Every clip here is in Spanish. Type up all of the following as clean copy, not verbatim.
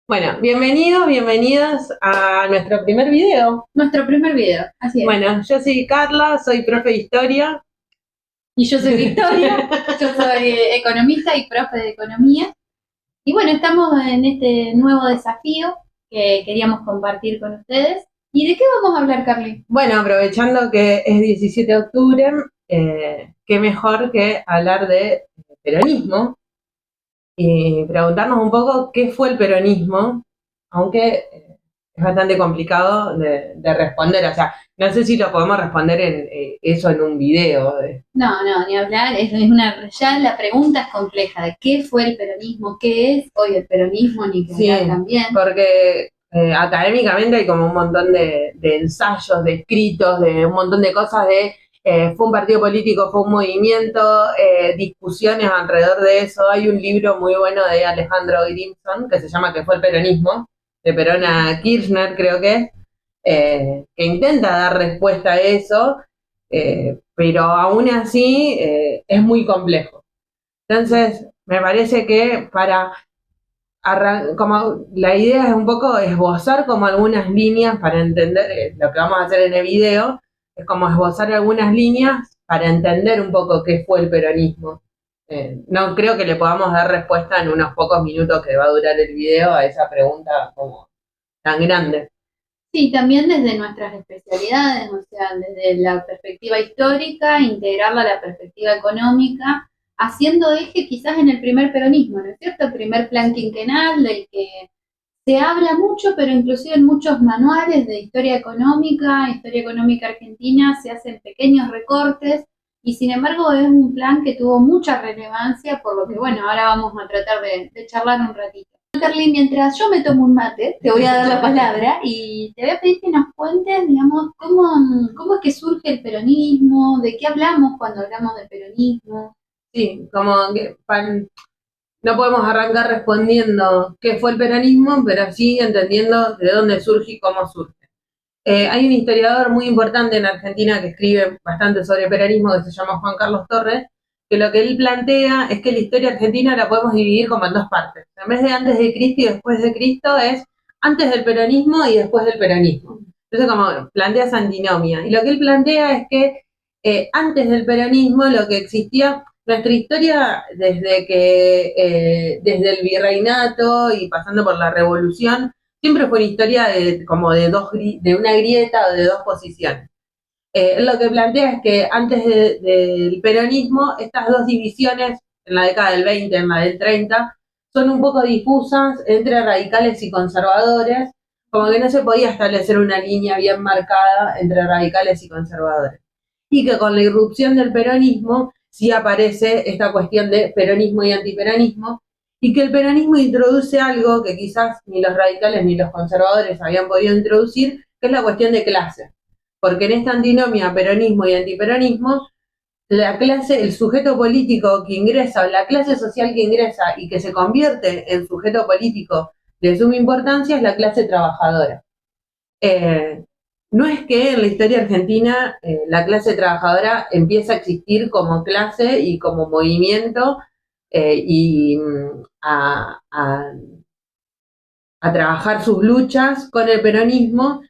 Bueno, bienvenidos, bienvenidas a nuestro primer video. Nuestro primer video, así es. Bueno, yo soy Carla, soy profe de historia. Y yo soy Victoria, yo soy economista y profe de economía. Y bueno, estamos en este nuevo desafío que queríamos compartir con ustedes. ¿Y de qué vamos a hablar, Carly? Bueno, aprovechando que es 17 de octubre, qué mejor que hablar de peronismo y preguntarnos un poco qué fue el peronismo, aunque es bastante complicado de responder. O sea, no sé si lo podemos responder eso en un video. No, no, ni hablar, ya la pregunta es compleja de qué fue el peronismo, qué es hoy el peronismo, ni que Sí, hablar también. porque académicamente hay como un montón de ensayos, de escritos, de un montón de cosas fue un partido político, fue un movimiento, discusiones alrededor de eso. Hay un libro muy bueno de Alejandro Grimson que se llama ¿Qué fue el peronismo? De Perón a Kirchner, creo que intenta dar respuesta a eso, pero aún así es muy complejo. Entonces, me parece que como la idea es un poco esbozar como algunas líneas para entender lo que vamos a hacer en el video, es como esbozar algunas líneas para entender un poco qué fue el peronismo. No creo que le podamos dar respuesta en unos pocos minutos que va a durar el video a esa pregunta como tan grande. Sí, también desde nuestras especialidades, o sea, desde la perspectiva histórica, integrarla a la perspectiva económica, haciendo eje quizás en el primer peronismo, ¿no es cierto? El primer plan quinquenal del que se habla mucho, pero inclusive en muchos manuales de historia económica argentina, se hacen pequeños recortes y sin embargo es un plan que tuvo mucha relevancia, por lo que bueno, ahora vamos a tratar de charlar un ratito. Carly, mientras yo me tomo un mate, te voy a dar la palabra y te voy a pedir que nos cuentes, digamos, cómo es que surge el peronismo, de qué hablamos cuando hablamos de peronismo. Sí, como que no podemos arrancar respondiendo qué fue el peronismo, pero sí entendiendo de dónde surge y cómo surge. Hay un historiador muy importante en Argentina que escribe bastante sobre peronismo que se llama Juan Carlos Torres, que lo que él plantea es que la historia argentina la podemos dividir como en dos partes. En vez de antes de Cristo y después de Cristo es antes del peronismo y después del peronismo. Entonces como plantea esa antinomia. Y lo que él plantea es que antes del peronismo lo que existía, nuestra historia desde el virreinato y pasando por la revolución, siempre fue una historia como de una grieta o de dos posiciones. Lo que plantea es que antes del peronismo, estas dos divisiones, en la década del 20, en la del 30, son un poco difusas entre radicales y conservadores, como que no se podía establecer una línea bien marcada entre radicales y conservadores. Y que con la irrupción del peronismo sí aparece esta cuestión de peronismo y antiperonismo, y que el peronismo introduce algo que quizás ni los radicales ni los conservadores habían podido introducir, que es la cuestión de clase. Porque en esta antinomia peronismo y antiperonismo, la clase, el sujeto político que ingresa, o la clase social que ingresa y que se convierte en sujeto político de suma importancia es la clase trabajadora. Eh, no es que en la historia argentina la clase trabajadora empieza a existir como clase y como movimiento y a trabajar sus luchas con el peronismo,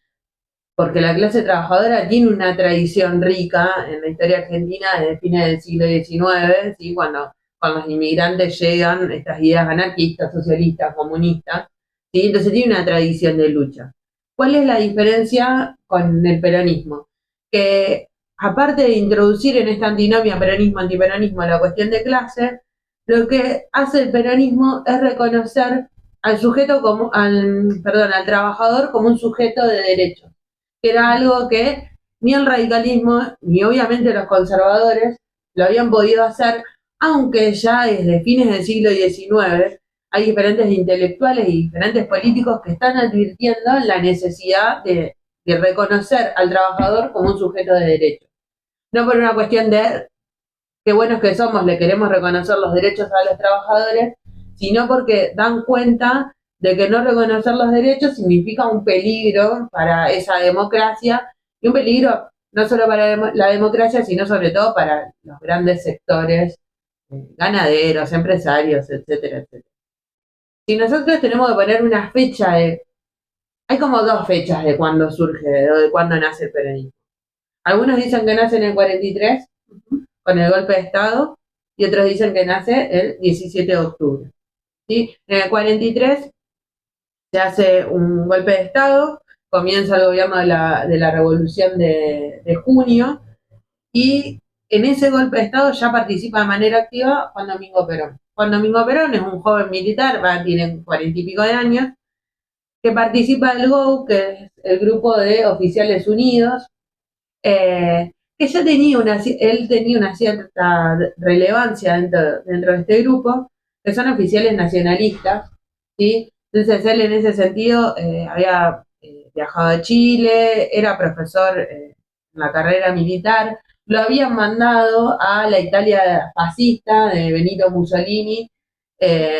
porque la clase trabajadora tiene una tradición rica en la historia argentina desde fines del siglo XIX, ¿sí? Cuando los inmigrantes llegan, estas ideas anarquistas, socialistas, comunistas, ¿sí? Entonces tiene una tradición de lucha. ¿Cuál es la diferencia con el peronismo? Que aparte de introducir en esta antinomia peronismo-antiperonismo la cuestión de clase, lo que hace el peronismo es reconocer al sujeto como, al trabajador como un sujeto de derechos, que era algo que ni el radicalismo ni obviamente los conservadores lo habían podido hacer, aunque ya desde fines del siglo XIX hay diferentes intelectuales y diferentes políticos que están advirtiendo la necesidad de reconocer al trabajador como un sujeto de derechos. No por una cuestión de qué buenos que somos, le queremos reconocer los derechos a los trabajadores, sino porque dan cuenta de que no reconocer los derechos significa un peligro para esa democracia y un peligro no solo para la democracia, sino sobre todo para los grandes sectores ganaderos, empresarios, etcétera, etcétera. si nosotros tenemos que poner una fecha hay como dos fechas de cuándo surge, o de cuándo nace el peronismo. Algunos dicen que nace en el 43, con el golpe de Estado, y otros dicen que nace el 17 de octubre. ¿Sí? En el 43 se hace un golpe de Estado, comienza el gobierno de la Revolución de junio, y en ese golpe de Estado ya participa de manera activa Juan Domingo Perón. Juan Domingo Perón es un joven militar, tiene 40 y pico de años, que participa del GOU, que es el grupo de oficiales unidos, que ya tenía él tenía una cierta relevancia dentro de este grupo, que son oficiales nacionalistas, ¿sí? Entonces él en ese sentido había viajado a Chile, era profesor en la carrera militar, lo habían mandado a la Italia fascista de Benito Mussolini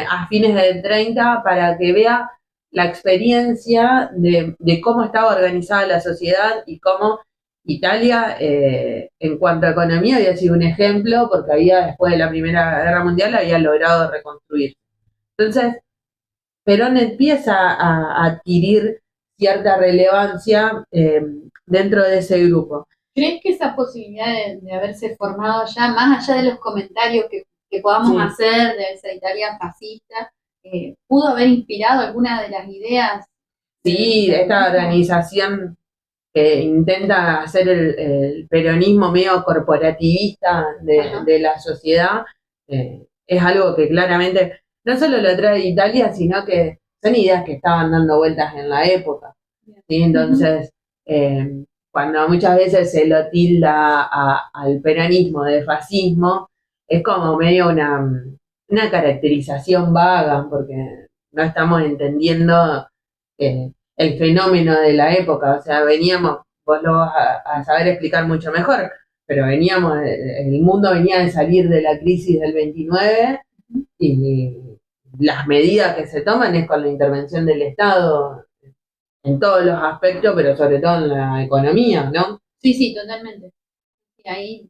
a fines del 30 para que vea la experiencia de cómo estaba organizada la sociedad y cómo Italia, en cuanto a economía, había sido un ejemplo porque había, después de la Primera Guerra Mundial, había logrado reconstruir. Entonces, Perón empieza a adquirir cierta relevancia dentro de ese grupo. ¿Crees que esa posibilidad de haberse formado allá, más allá de los comentarios que podamos hacer de esa Italia fascista, pudo haber inspirado alguna de las ideas? Sí, esta organización que intenta hacer el peronismo medio corporativista de la sociedad, es algo que claramente no solo lo trae de Italia, sino que son ideas que estaban dando vueltas en la época. ¿Sí? Entonces, cuando muchas veces se lo tilda al peronismo de fascismo, es como medio una caracterización vaga, porque no estamos entendiendo el fenómeno de la época. O sea, veníamos, vos lo vas a saber explicar mucho mejor, pero veníamos, el mundo venía de salir de la crisis del 29 y las medidas que se toman es con la intervención del Estado en todos los aspectos, pero sobre todo en la economía, ¿no? Sí, sí, totalmente. Y ahí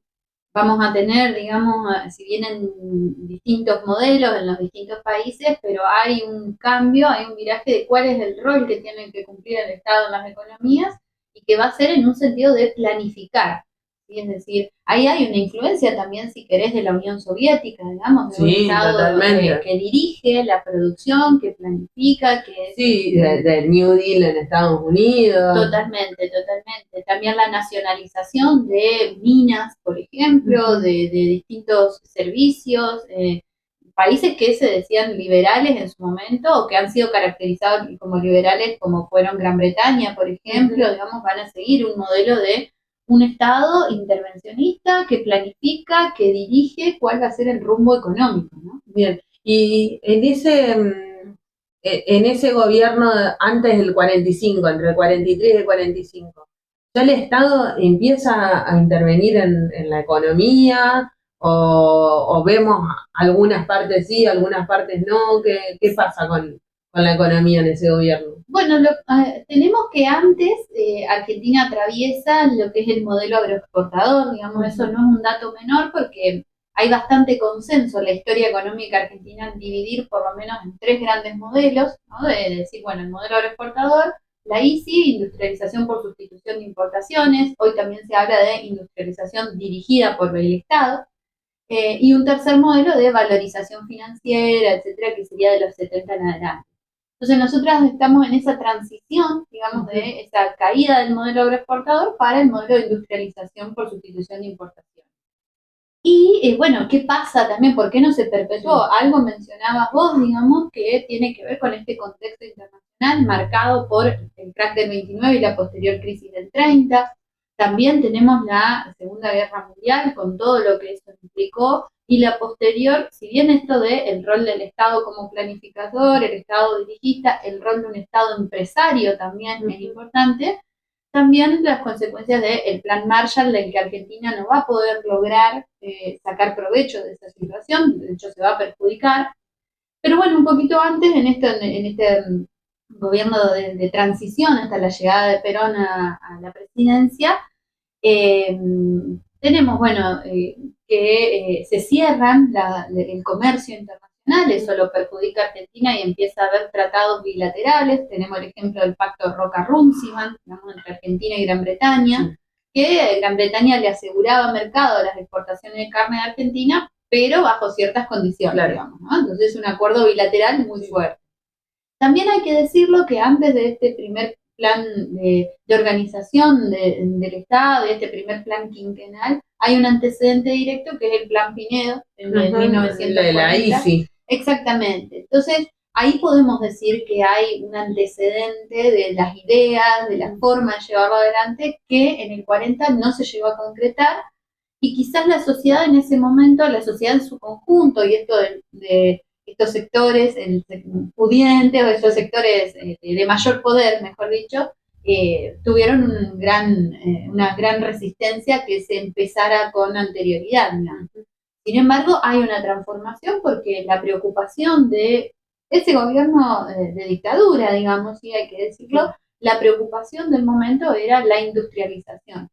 vamos a tener, digamos, si bien en distintos modelos en los distintos países, pero hay un cambio, hay un viraje de cuál es el rol que tiene que cumplir el Estado en las economías y que va a ser en un sentido de planificar. ¿Sí? Es decir, ahí hay una influencia también, si querés, de la Unión Soviética, digamos, de un Estado que dirige la producción, que planifica, que... Sí, del New Deal en Estados Unidos. Totalmente, totalmente. También la nacionalización de minas, por ejemplo, de distintos servicios, países que se decían liberales en su momento o que han sido caracterizados como liberales, como fueron Gran Bretaña, por ejemplo, digamos, van a seguir un modelo de un Estado intervencionista que planifica, que dirige cuál va a ser el rumbo económico, ¿no? Bien, y en ese gobierno antes del 45, entre el 43 y el 45, ¿ya el Estado empieza a intervenir en la economía o vemos algunas partes sí, algunas partes no? ¿Qué pasa con la economía en ese gobierno? Bueno, tenemos que antes Argentina atraviesa lo que es el modelo agroexportador, digamos, eso no es un dato menor porque hay bastante consenso en la historia económica argentina en dividir por lo menos en tres grandes modelos, ¿no? De decir, bueno, el modelo agroexportador, la ICI, industrialización por sustitución de importaciones, hoy también se habla de industrialización dirigida por el Estado, y un tercer modelo de valorización financiera, etcétera, que sería de los 70 en adelante. Entonces nosotras estamos en esa transición, digamos, de esa caída del modelo agroexportador para el modelo de industrialización por sustitución de importación. Y bueno, ¿qué pasa también? ¿Por qué no se perpetuó? Algo mencionabas vos, digamos, que tiene que ver con este contexto internacional marcado por el crack del 29 y la posterior crisis del 30. También tenemos la Segunda Guerra Mundial con todo lo que eso implicó y la posterior, si bien esto de el rol del Estado como planificador, el Estado dirigista, el rol de un Estado empresario también es importante, también las consecuencias del plan Marshall, del que Argentina no va a poder lograr sacar provecho de esa situación, de hecho se va a perjudicar. Pero bueno, un poquito antes, en este gobierno de transición hasta la llegada de Perón a la presidencia, tenemos, bueno, que se cierran el comercio internacional internacional, eso lo perjudica a Argentina y empieza a haber tratados bilaterales. Tenemos el ejemplo del pacto Roca-Runciman, entre Argentina y Gran Bretaña, que Gran Bretaña le aseguraba mercado a las exportaciones de carne de Argentina, pero bajo ciertas condiciones, digamos, ¿no? Entonces es un acuerdo bilateral muy fuerte. También hay que decirlo que antes de este primer plan de organización del Estado, de este primer plan quinquenal, hay un antecedente directo que es el plan Pinedo, en 1940. De la IFI. Exactamente. Entonces, ahí podemos decir que hay un antecedente de las ideas, de la forma de llevarlo adelante, que en el 40 no se llegó a concretar, y quizás la sociedad en ese momento, la sociedad en su conjunto, y esto de estos sectores pudientes o estos sectores de mayor poder, mejor dicho, tuvieron una gran resistencia que se empezara con anterioridad, digamos. Sin embargo, hay una transformación porque la preocupación de ese gobierno de dictadura, digamos, sí hay que decirlo, la preocupación del momento era la industrialización.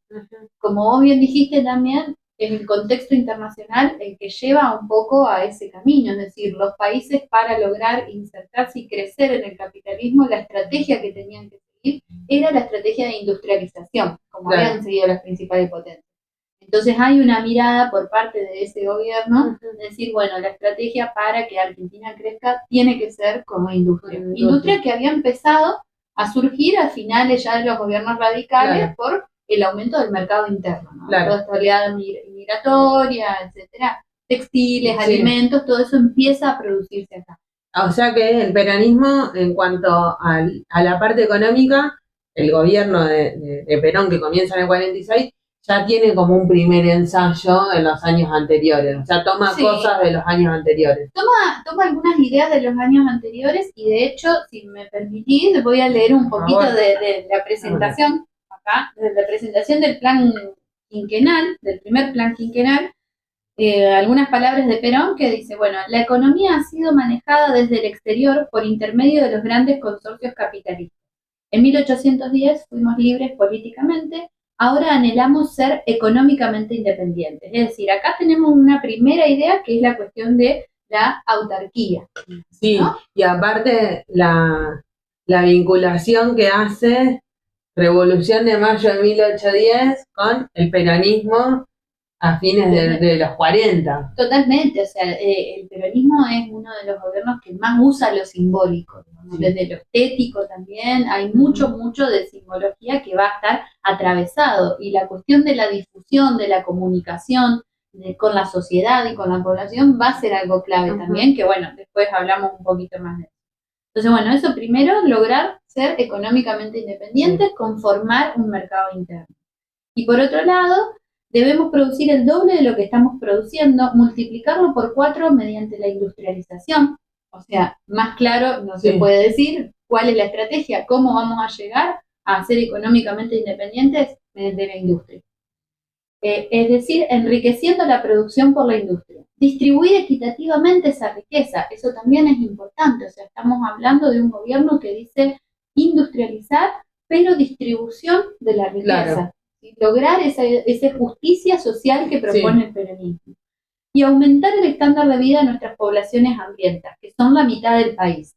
Como vos bien dijiste también, es el contexto internacional el que lleva un poco a ese camino, es decir, los países para lograr insertarse y crecer en el capitalismo, la estrategia que tenían que seguir era la estrategia de industrialización, como habían seguido las principales potencias. Entonces hay una mirada por parte de ese gobierno, de decir, bueno, la estrategia para que Argentina crezca tiene que ser como industria. Industria que había empezado a surgir a finales ya de los gobiernos radicales por el aumento del mercado interno, ¿no? Toda esta oleada migratoria, etcétera, textiles, alimentos, todo eso empieza a producirse acá. O sea que el peronismo, en cuanto a la parte económica, el gobierno de Perón, que comienza en el 46, ya tiene como un primer ensayo en los años anteriores, o sea, toma cosas de los años anteriores. Toma algunas ideas de los años anteriores, y de hecho, si me permitís, voy a leer un poquito de la presentación, acá, de la presentación del plan quinquenal, del primer plan quinquenal, algunas palabras de Perón que dice, bueno, la economía ha sido manejada desde el exterior por intermedio de los grandes consorcios capitalistas. En 1810 fuimos libres políticamente, ahora anhelamos ser económicamente independientes. Es decir, acá tenemos una primera idea que es la cuestión de la autarquía. Sí, ¿no? Y aparte la vinculación que hace Revolución de Mayo de 1810 con el peronismo a fines de los 40. Totalmente, o sea, el peronismo es uno de los gobiernos que más usa lo simbólico, ¿no? Desde lo estético también, hay mucho de simbología que va a estar atravesado, y la cuestión de la difusión, de la comunicación con la sociedad y con la población va a ser algo clave también, que bueno, después hablamos un poquito más de eso. Entonces, bueno, eso primero, lograr ser económicamente independientes, conformar un mercado interno. Y por otro lado, debemos producir el doble de lo que estamos produciendo, multiplicarlo por 4 mediante la industrialización. O sea, más claro no se puede decir cuál es la estrategia, cómo vamos a llegar a ser económicamente independientes mediante la industria. Es decir, enriqueciendo la producción por la industria. Distribuir equitativamente esa riqueza, eso también es importante. O sea, estamos hablando de un gobierno que dice industrializar, pero distribución de la riqueza. Lograr esa justicia social que propone el peronismo. Y aumentar el estándar de vida de nuestras poblaciones hambrientas, que son la mitad del país.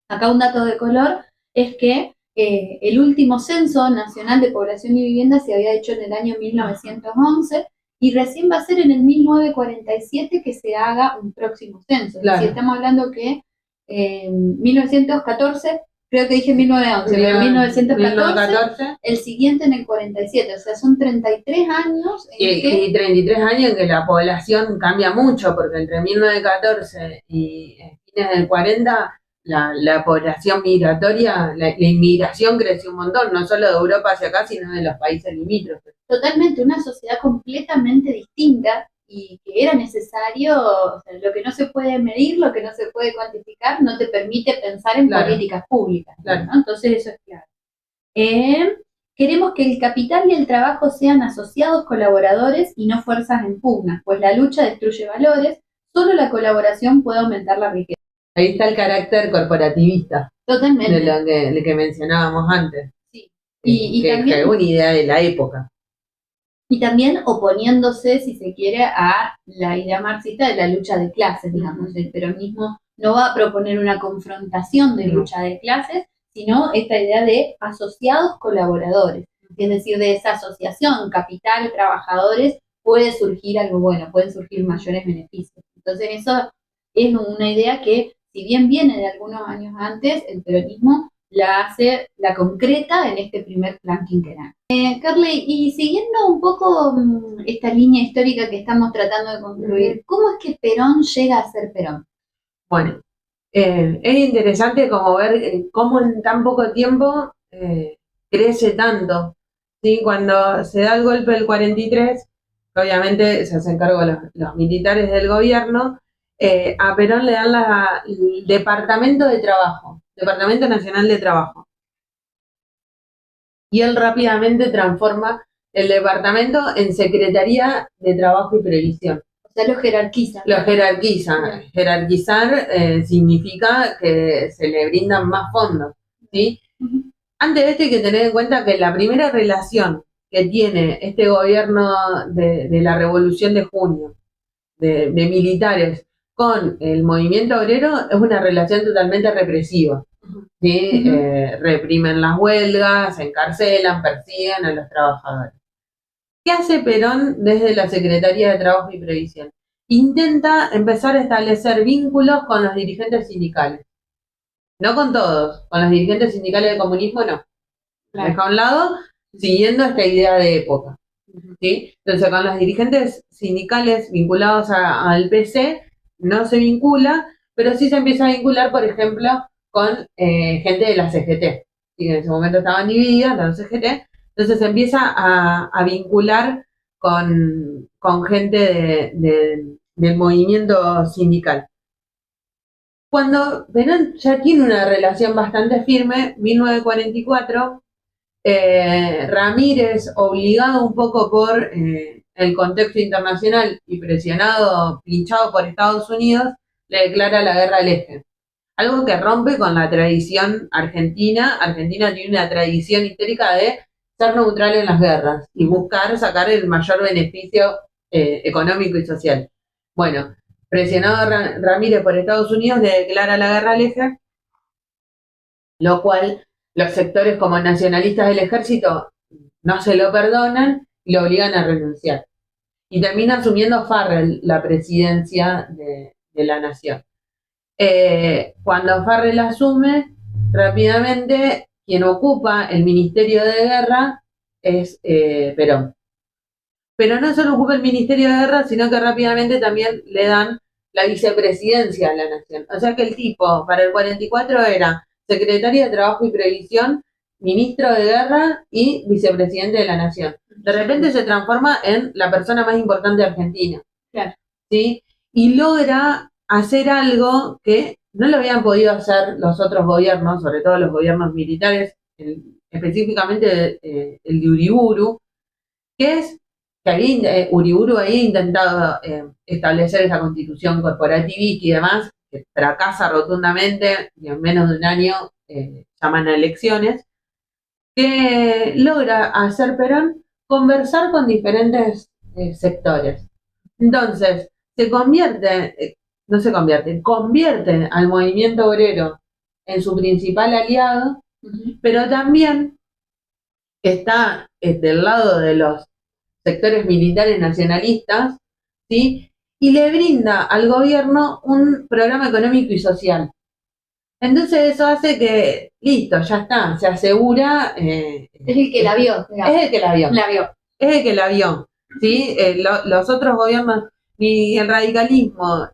Acá un dato de color es que el último censo nacional de población y vivienda se había hecho en el año 1911, y recién va a ser en el 1947 que se haga un próximo censo. Es decir, estamos hablando que en 1914... Creo que dije 1911, pero en 1914, el siguiente en el 47, o sea, son 33 años. Y 33 años en que la población cambia mucho, porque entre 1914 y fines del 40, la población migratoria, la inmigración creció un montón, no solo de Europa hacia acá, sino de los países limítrofes. Totalmente, una sociedad completamente distinta, y que era necesario, o sea, lo que no se puede medir, lo que no se puede cuantificar, no te permite pensar en políticas públicas, ¿no? Entonces eso es claro. Queremos que el capital y el trabajo sean asociados colaboradores y no fuerzas en pugna, pues la lucha destruye valores, solo la colaboración puede aumentar la riqueza. Ahí está el carácter corporativista. Totalmente. De lo que mencionábamos antes. Sí. Y que también es una idea de la época. Y también oponiéndose, si se quiere, a la idea marxista de la lucha de clases, digamos. El peronismo no va a proponer una confrontación de lucha de clases, sino esta idea de asociados colaboradores. Es decir, de esa asociación capital, trabajadores, puede surgir algo bueno, pueden surgir mayores beneficios. Entonces eso es una idea que, si bien viene de algunos años antes, el peronismo la concreta en este primer plan quinquenal. Carly, y siguiendo un poco esta línea histórica que estamos tratando de construir, ¿cómo es que Perón llega a ser Perón? Bueno, es interesante como ver cómo en tan poco tiempo crece tanto, ¿sí? Cuando se da el golpe del 43, obviamente se hacen cargo los militares del gobierno, a Perón le dan el Departamento de Trabajo, Departamento Nacional de Trabajo. Y él rápidamente transforma el departamento en Secretaría de Trabajo y Previsión. O sea, lo jerarquiza. Lo jerarquiza. Bien. Jerarquizar significa que se le brindan más fondos, ¿sí? Antes de esto hay que tener en cuenta que la primera relación que tiene este gobierno de la Revolución de Junio, de militares, con el movimiento obrero, es una relación totalmente represiva. ¿Sí? Reprimen las huelgas, encarcelan, persiguen a los trabajadores. ¿Qué hace Perón desde la Secretaría de Trabajo y Previsión? Intenta empezar a establecer vínculos con los dirigentes sindicales. No con todos, con los dirigentes sindicales del comunismo no. Claro. Deja a un lado, siguiendo esta idea de época. ¿Sí? Entonces con los dirigentes sindicales vinculados al PC no se vincula, pero sí se empieza a vincular, por ejemplo, con gente de la CGT, y en ese momento estaban divididas la CGT, entonces se empieza a vincular con gente del movimiento sindical. Cuando Perón ya tiene una relación bastante firme, 1944, Ramírez, obligado un poco por el contexto internacional y presionado, pinchado por Estados Unidos, le declara la guerra al eje. Algo que rompe con la tradición argentina. Argentina tiene una tradición histórica de ser neutral en las guerras y buscar sacar el mayor beneficio económico y social. Bueno, presionado Ramírez por Estados Unidos, le declara la guerra al eje, lo cual los sectores como nacionalistas del ejército no se lo perdonan y lo obligan a renunciar. Y termina asumiendo Farrell la presidencia de la nación. Cuando Farrell asume, rápidamente quien ocupa el Ministerio de Guerra es Perón. Pero no solo ocupa el Ministerio de Guerra, sino que rápidamente también le dan la vicepresidencia a la nación. O sea que el tipo para el 44 era secretario de Trabajo y Previsión, ministro de Guerra y vicepresidente de la nación. De repente se transforma en la persona más importante de Argentina. Claro. ¿Sí? Y logra hacer algo que no lo habían podido hacer los otros gobiernos, sobre todo los gobiernos militares, específicamente el de Uriburu, que es que Uriburu había intentado establecer esa constitución corporativista y demás, que fracasa rotundamente y en menos de un año llaman a elecciones, que logra hacer Perón conversar con diferentes sectores. Entonces, convierte al movimiento obrero en su principal aliado, pero también está del lado de los sectores militares nacionalistas, ¿sí? Y le brinda al gobierno un programa económico y social. Entonces eso hace que, listo, ya está, se asegura... es el que la vio. Digamos. Es el que la vio. Es el que la vio, ¿sí? Los otros gobiernos, ni el radicalismo,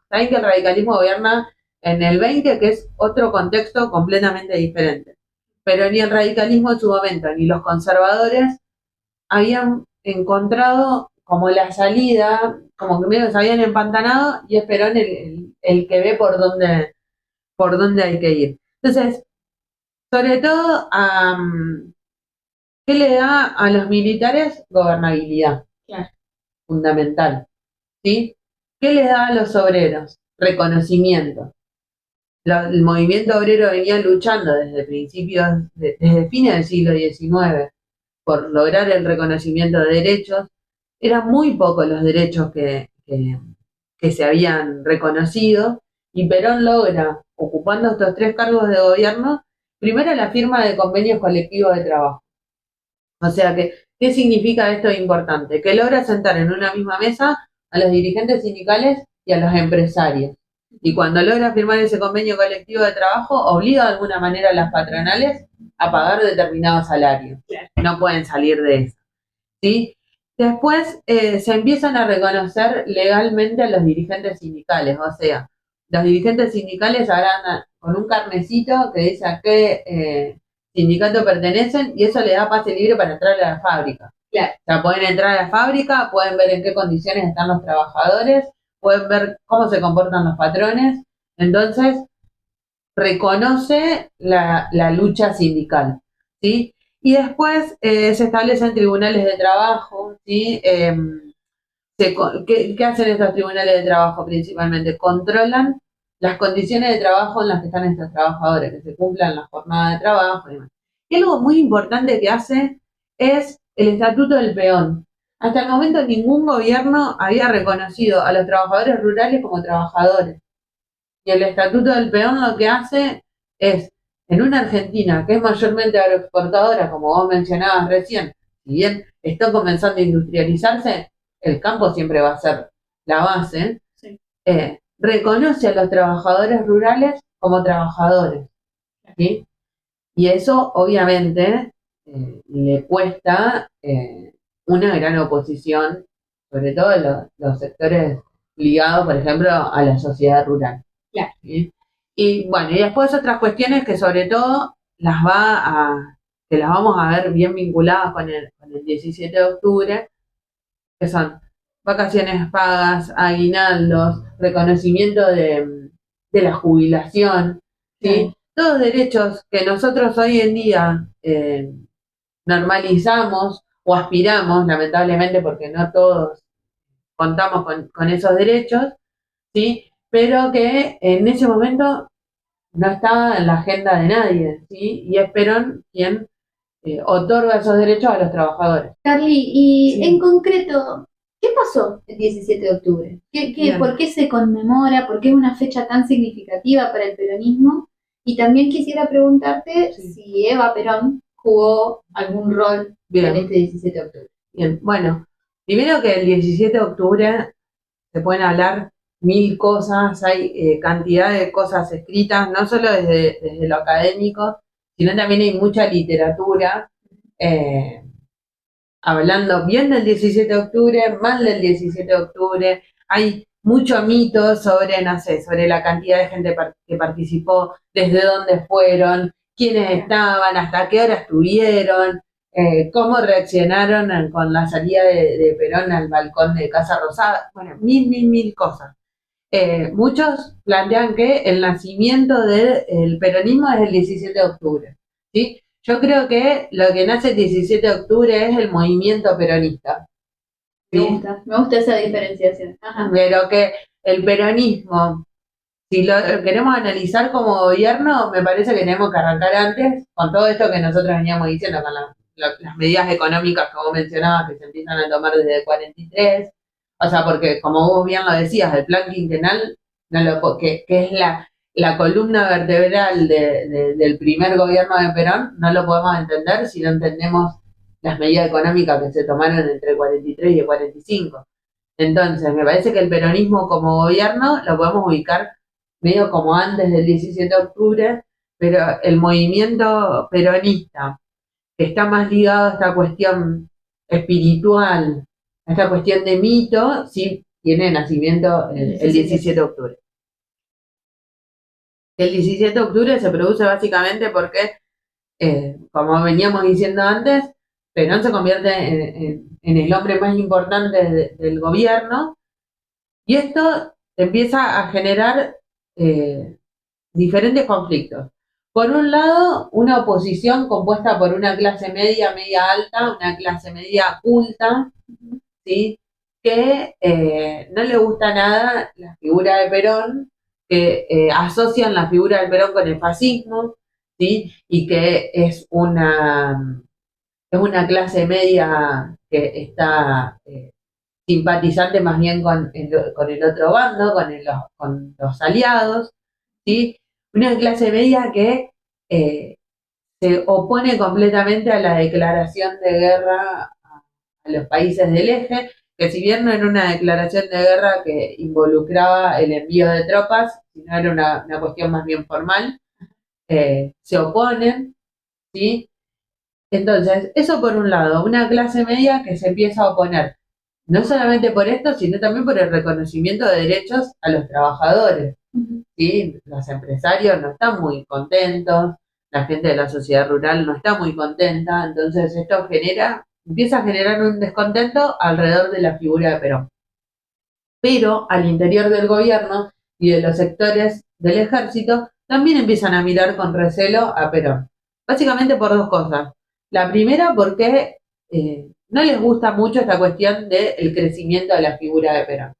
saben que el radicalismo gobierna en el 20, que es otro contexto completamente diferente. Pero ni el radicalismo en su momento, ni los conservadores habían encontrado como la salida, como que medio se habían empantanado, y es Perón el que ve por dónde hay que ir. Entonces, sobre todo, ¿qué le da a los militares? Gobernabilidad. Claro. Fundamental. ¿Sí? ¿Qué les da a los obreros? Reconocimiento. El movimiento obrero venía luchando desde fines del siglo XIX por lograr el reconocimiento de derechos. Eran muy pocos los derechos que se habían reconocido, y Perón logra, ocupando estos 3 cargos de gobierno, primero la firma de convenios colectivos de trabajo. O sea que, ¿qué significa esto importante? Que logra sentar en una misma mesa a los dirigentes sindicales y a los empresarios. Y cuando logra firmar ese convenio colectivo de trabajo, obliga de alguna manera a las patronales a pagar determinados salarios. No pueden salir de eso. ¿Sí? Después se empiezan a reconocer legalmente a los dirigentes sindicales, o sea, los dirigentes sindicales harán con un carnecito que dice a qué sindicato pertenecen, y eso le da pase libre para entrar a la fábrica. Claro. O sea, pueden entrar a la fábrica, pueden ver en qué condiciones están los trabajadores, pueden ver cómo se comportan los patrones. Entonces, reconoce la lucha sindical, ¿sí? Y después se establecen tribunales de trabajo, ¿sí? ¿Qué hacen estos tribunales de trabajo principalmente? Controlan las condiciones de trabajo en las que están estos trabajadores, que se cumplan las jornadas de trabajo y demás. Y algo muy importante que hace es el Estatuto del Peón. Hasta el momento ningún gobierno había reconocido a los trabajadores rurales como trabajadores. Y el Estatuto del Peón lo que hace es, en una Argentina que es mayormente agroexportadora, como vos mencionabas recién, si bien está comenzando a industrializarse, el campo siempre va a ser la base, Sí. Reconoce a los trabajadores rurales como trabajadores, ¿sí? Y eso obviamente le cuesta una gran oposición, sobre todo los sectores ligados, por ejemplo, a la sociedad rural. Claro. ¿Sí? Y bueno, y después otras cuestiones que sobre todo que las vamos a ver bien vinculadas con el 17 de octubre, que son vacaciones pagas, aguinaldos, reconocimiento de la jubilación, ¿sí? Todos derechos que nosotros hoy en día normalizamos o aspiramos, lamentablemente, porque no todos contamos con esos derechos, ¿sí? Pero que en ese momento no estaba en la agenda de nadie, ¿sí? Y es Perón quien otorga esos derechos a los trabajadores. Carly, y Sí. en concreto, ¿qué pasó el 17 de octubre? ¿Por qué se conmemora? ¿Por qué es una fecha tan significativa para el peronismo? Y también quisiera preguntarte si Eva Perón jugó algún rol en este 17 de octubre. Bien, bueno, primero que el 17 de octubre se pueden hablar 1000 cosas, hay cantidad de cosas escritas, no solo desde lo académico, sino también hay mucha literatura hablando bien del 17 de octubre, mal del 17 de octubre. Hay mucho mito sobre, no sé, sobre la cantidad de gente que participó, desde dónde fueron, quiénes estaban, hasta qué hora estuvieron, cómo reaccionaron con la salida de Perón al balcón de Casa Rosada. Bueno, mil cosas. Muchos plantean que el nacimiento del peronismo es el 17 de octubre, ¿sí? Yo creo que lo que nace el 17 de octubre es el movimiento peronista. ¿Sí? Me gusta esa diferenciación. Ajá. Pero que el peronismo, si lo queremos analizar como gobierno, me parece que tenemos que arrancar antes con todo esto que nosotros veníamos diciendo, con las medidas económicas que vos mencionabas que se empiezan a tomar desde el 43. O sea, porque como vos bien lo decías, el plan quinquenal, que es la columna vertebral del primer gobierno de Perón, no lo podemos entender si no entendemos las medidas económicas que se tomaron entre el 43 y el 45. Entonces, me parece que el peronismo como gobierno lo podemos ubicar medio como antes del 17 de octubre, pero el movimiento peronista, que está más ligado a esta cuestión espiritual, a esta cuestión de mito, sí tiene nacimiento el 17 de octubre. El 17 de octubre se produce básicamente porque, como veníamos diciendo antes, Perón se convierte en el hombre más importante del gobierno, y esto empieza a generar diferentes conflictos. Por un lado, una oposición compuesta por una clase media, media alta, una clase media culta, ¿sí? Que no le gusta nada la figura de Perón, que asocian la figura del Perón con el fascismo, ¿sí? Y que es es una clase media que está simpatizante más bien con el otro bando, con los aliados, ¿sí? Una clase media que se opone completamente a la declaración de guerra a los países del eje, que si bien no era una declaración de guerra que involucraba el envío de tropas, sino era una cuestión más bien formal, se oponen, ¿sí? Entonces, eso por un lado, una clase media que se empieza a oponer, no solamente por esto, sino también por el reconocimiento de derechos a los trabajadores, ¿sí? Los empresarios no están muy contentos, la gente de la sociedad rural no está muy contenta, entonces esto empieza a generar un descontento alrededor de la figura de Perón. Pero al interior del gobierno y de los sectores del ejército también empiezan a mirar con recelo a Perón. Básicamente por dos cosas. La primera porque no les gusta mucho esta cuestión del crecimiento de la figura de Perón.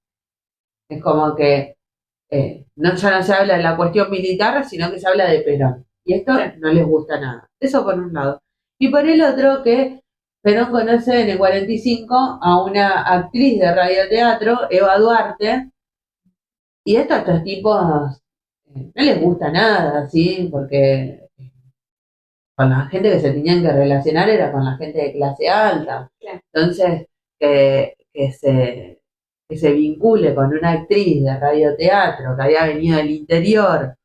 Es como que ya no se habla de la cuestión militar, sino que se habla de Perón. Y esto no les gusta nada. Eso por un lado. Y por el otro, que Perón conoce en el 45 a una actriz de radioteatro, Eva Duarte, y esto a estos tipos no les gusta nada, ¿sí? Porque con la gente que se tenían que relacionar era con la gente de clase alta. Claro. Entonces, que se vincule con una actriz de radioteatro que había venido del interior,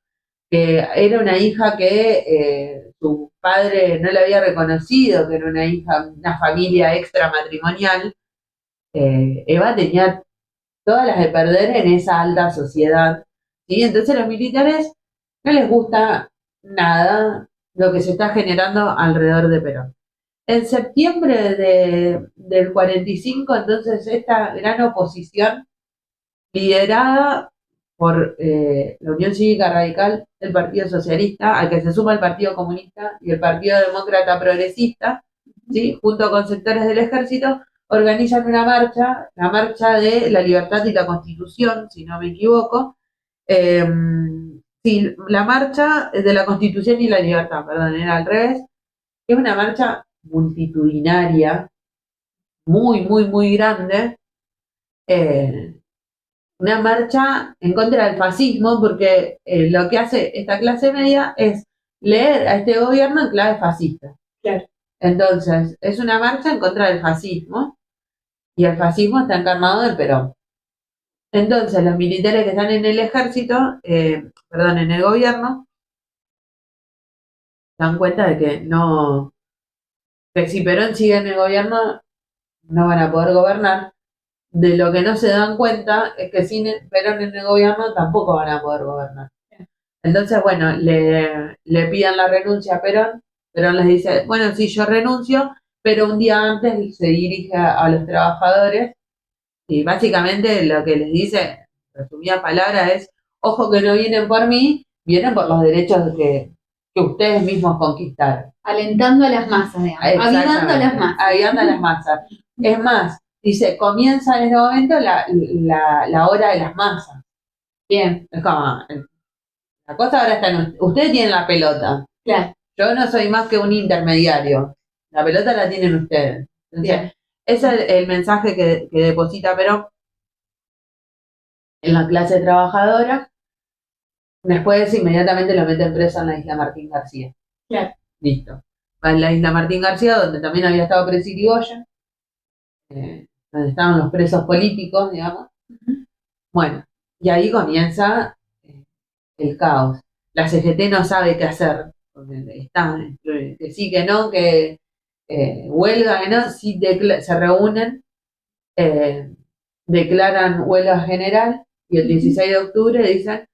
que era una hija que su padre no le había reconocido, que era una familia extramatrimonial, Eva tenía todas las de perder en esa alta sociedad. ¿Sí? Entonces a los militares no les gusta nada lo que se está generando alrededor de Perón. En septiembre del 45, entonces, esta gran oposición, liderada por la Unión Cívica Radical del Partido Socialista, al que se suma el Partido Comunista y el Partido Demócrata Progresista, ¿sí? Junto con sectores del ejército, organizan una marcha, la Marcha de la Libertad y la Constitución, si no me equivoco. Sí, la Marcha de la Constitución y la Libertad, perdón, era al revés. Es una marcha multitudinaria, muy, muy, muy grande. Una marcha en contra del fascismo, porque lo que hace esta clase media es leer a este gobierno en clave fascista. Claro. Entonces, es una marcha en contra del fascismo, y el fascismo está encarnado en Perón. Entonces, los militares que están en el ejército, en el gobierno, se dan cuenta de que no, que si Perón sigue en el gobierno, no van a poder gobernar. De lo que no se dan cuenta es que sin Perón en el gobierno tampoco van a poder gobernar. Entonces, bueno, le piden la renuncia a Perón. Perón les dice, bueno, sí, yo renuncio, pero un día antes se dirige a los trabajadores y básicamente lo que les dice, resumida palabra, es, ojo que no vienen por mí, vienen por los derechos que ustedes mismos conquistaron. Alentando a las masas, digamos. Avivando a las masas. Avivando a las masas. Es más, dice, comienza en ese momento la hora de las masas. Bien. Es como, la cosa ahora está en ustedes tienen la pelota. Claro. Yo no soy más que un intermediario. La pelota la tienen ustedes. Entonces, bien. Ese es el mensaje que deposita Perón en la clase trabajadora. Después inmediatamente lo meten preso en la isla Martín García. Claro. Listo. Va en la isla Martín García, donde también había estado preso Irigoyen, donde estaban los presos políticos, digamos. Bueno, y ahí comienza el caos. La CGT no sabe qué hacer. Está, que sí, que no, que huelga, que no, sí se reúnen, declaran huelga general y el 16 de octubre dicen,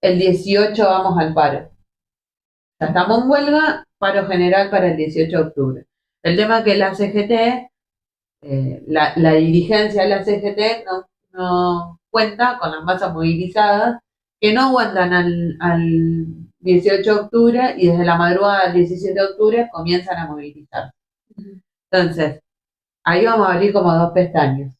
el 18 vamos al paro. Ya estamos en huelga, paro general para el 18 de octubre. El tema es que la CGT, la dirigencia de la CGT no cuenta con las masas movilizadas, que no aguantan al 18 de octubre y desde la madrugada del 17 de octubre comienzan a movilizar. Entonces, ahí vamos a abrir como dos pestañas.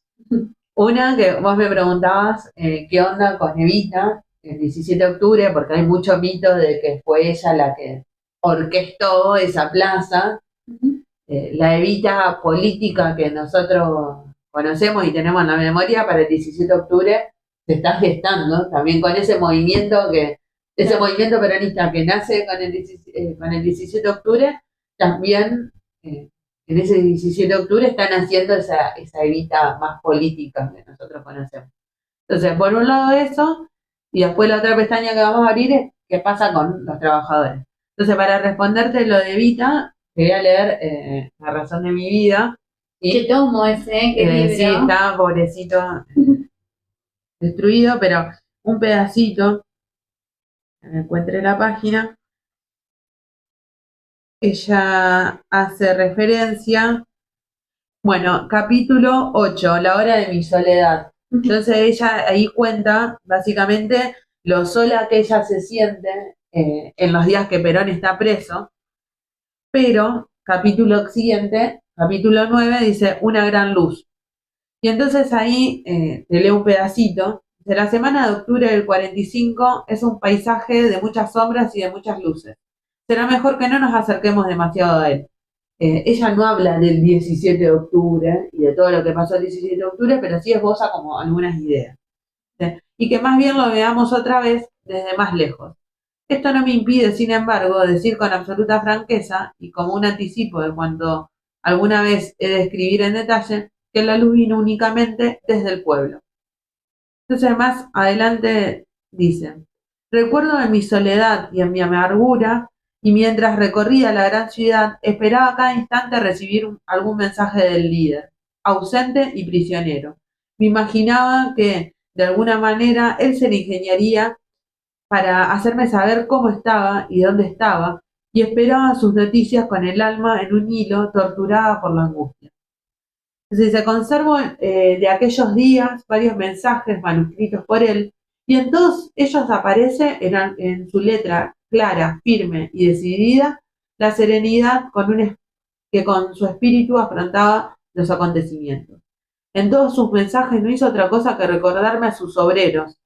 Una, que vos me preguntabas qué onda con Evita el 17 de octubre, porque hay mucho mito de que fue ella la que orquestó esa plaza. la Evita política que nosotros conocemos y tenemos en la memoria para el 17 de octubre se está gestando, también con ese movimiento ese movimiento peronista que nace con el 17 de octubre, también en ese 17 de octubre están haciendo esa Evita más política que nosotros conocemos. Entonces, por un lado eso, y después la otra pestaña que vamos a abrir es qué pasa con los trabajadores. Entonces, para responderte lo de Evita, te voy a leer La razón de mi vida. ¿Qué tomo ese? ¿Qué libro? Sí, está pobrecito, destruido, pero un pedacito, que me encuentre la página, ella hace referencia, bueno, capítulo 8, La hora de mi soledad. Entonces ella ahí cuenta básicamente lo sola que ella se siente en los días que Perón está preso, pero capítulo siguiente, capítulo 9, dice una gran luz. Y entonces ahí te leo un pedacito. De la semana de octubre del 45 es un paisaje de muchas sombras y de muchas luces. Será mejor que no nos acerquemos demasiado a él. Ella no habla del 17 de octubre y de todo lo que pasó el 17 de octubre, pero sí esboza como algunas ideas. ¿Sí? Y que más bien lo veamos otra vez desde más lejos. Esto no me impide, sin embargo, decir con absoluta franqueza y como un anticipo de cuando alguna vez he de escribir en detalle, que la luz vino únicamente desde el pueblo. Entonces más adelante dice, recuerdo en mi soledad y en mi amargura, y mientras recorría la gran ciudad, esperaba cada instante recibir algún mensaje del líder, ausente y prisionero. Me imaginaba que, de alguna manera, él se le ingeniaría para hacerme saber cómo estaba y dónde estaba, y esperaba sus noticias con el alma en un hilo, torturada por la angustia. Entonces, se conservan de aquellos días varios mensajes manuscritos por él, y en todos ellos aparece en su letra clara, firme y decidida la serenidad que con su espíritu afrontaba los acontecimientos. En todos sus mensajes no hizo otra cosa que recordarme a sus obreros,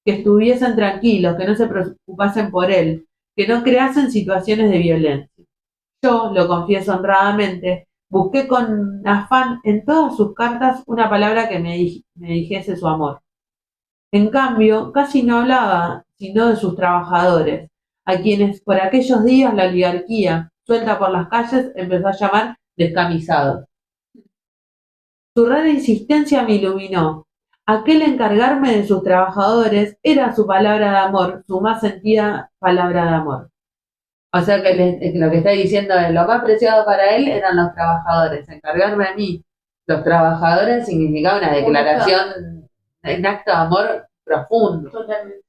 que estuviesen tranquilos, que no se preocupasen por él, que no creasen situaciones de violencia. Yo, lo confieso honradamente, busqué con afán en todas sus cartas una palabra que me dijese su amor. En cambio, casi no hablaba sino de sus trabajadores, a quienes por aquellos días la oligarquía, suelta por las calles, empezó a llamar descamisados. Su rara insistencia me iluminó. Aquel encargarme de sus trabajadores era su palabra de amor, su más sentida palabra de amor. O sea que lo que está diciendo es lo más preciado para él eran los trabajadores. Encargarme a mí, los trabajadores, significaba una declaración, un acto de amor profundo. Totalmente.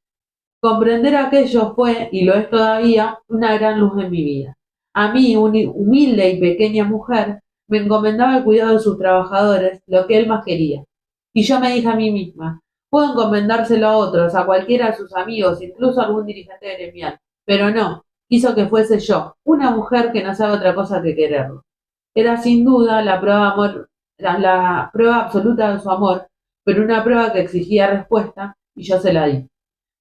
Comprender aquello fue, y lo es todavía, una gran luz en mi vida. A mí, una humilde y pequeña mujer, me encomendaba el cuidado de sus trabajadores, lo que él más quería. Y yo me dije a mí misma, puedo encomendárselo a otros, a cualquiera de sus amigos, incluso a algún dirigente gremial, pero no, quiso que fuese yo, una mujer que no sabe otra cosa que quererlo. Era sin duda la prueba absoluta de su amor, pero una prueba que exigía respuesta, y yo se la di.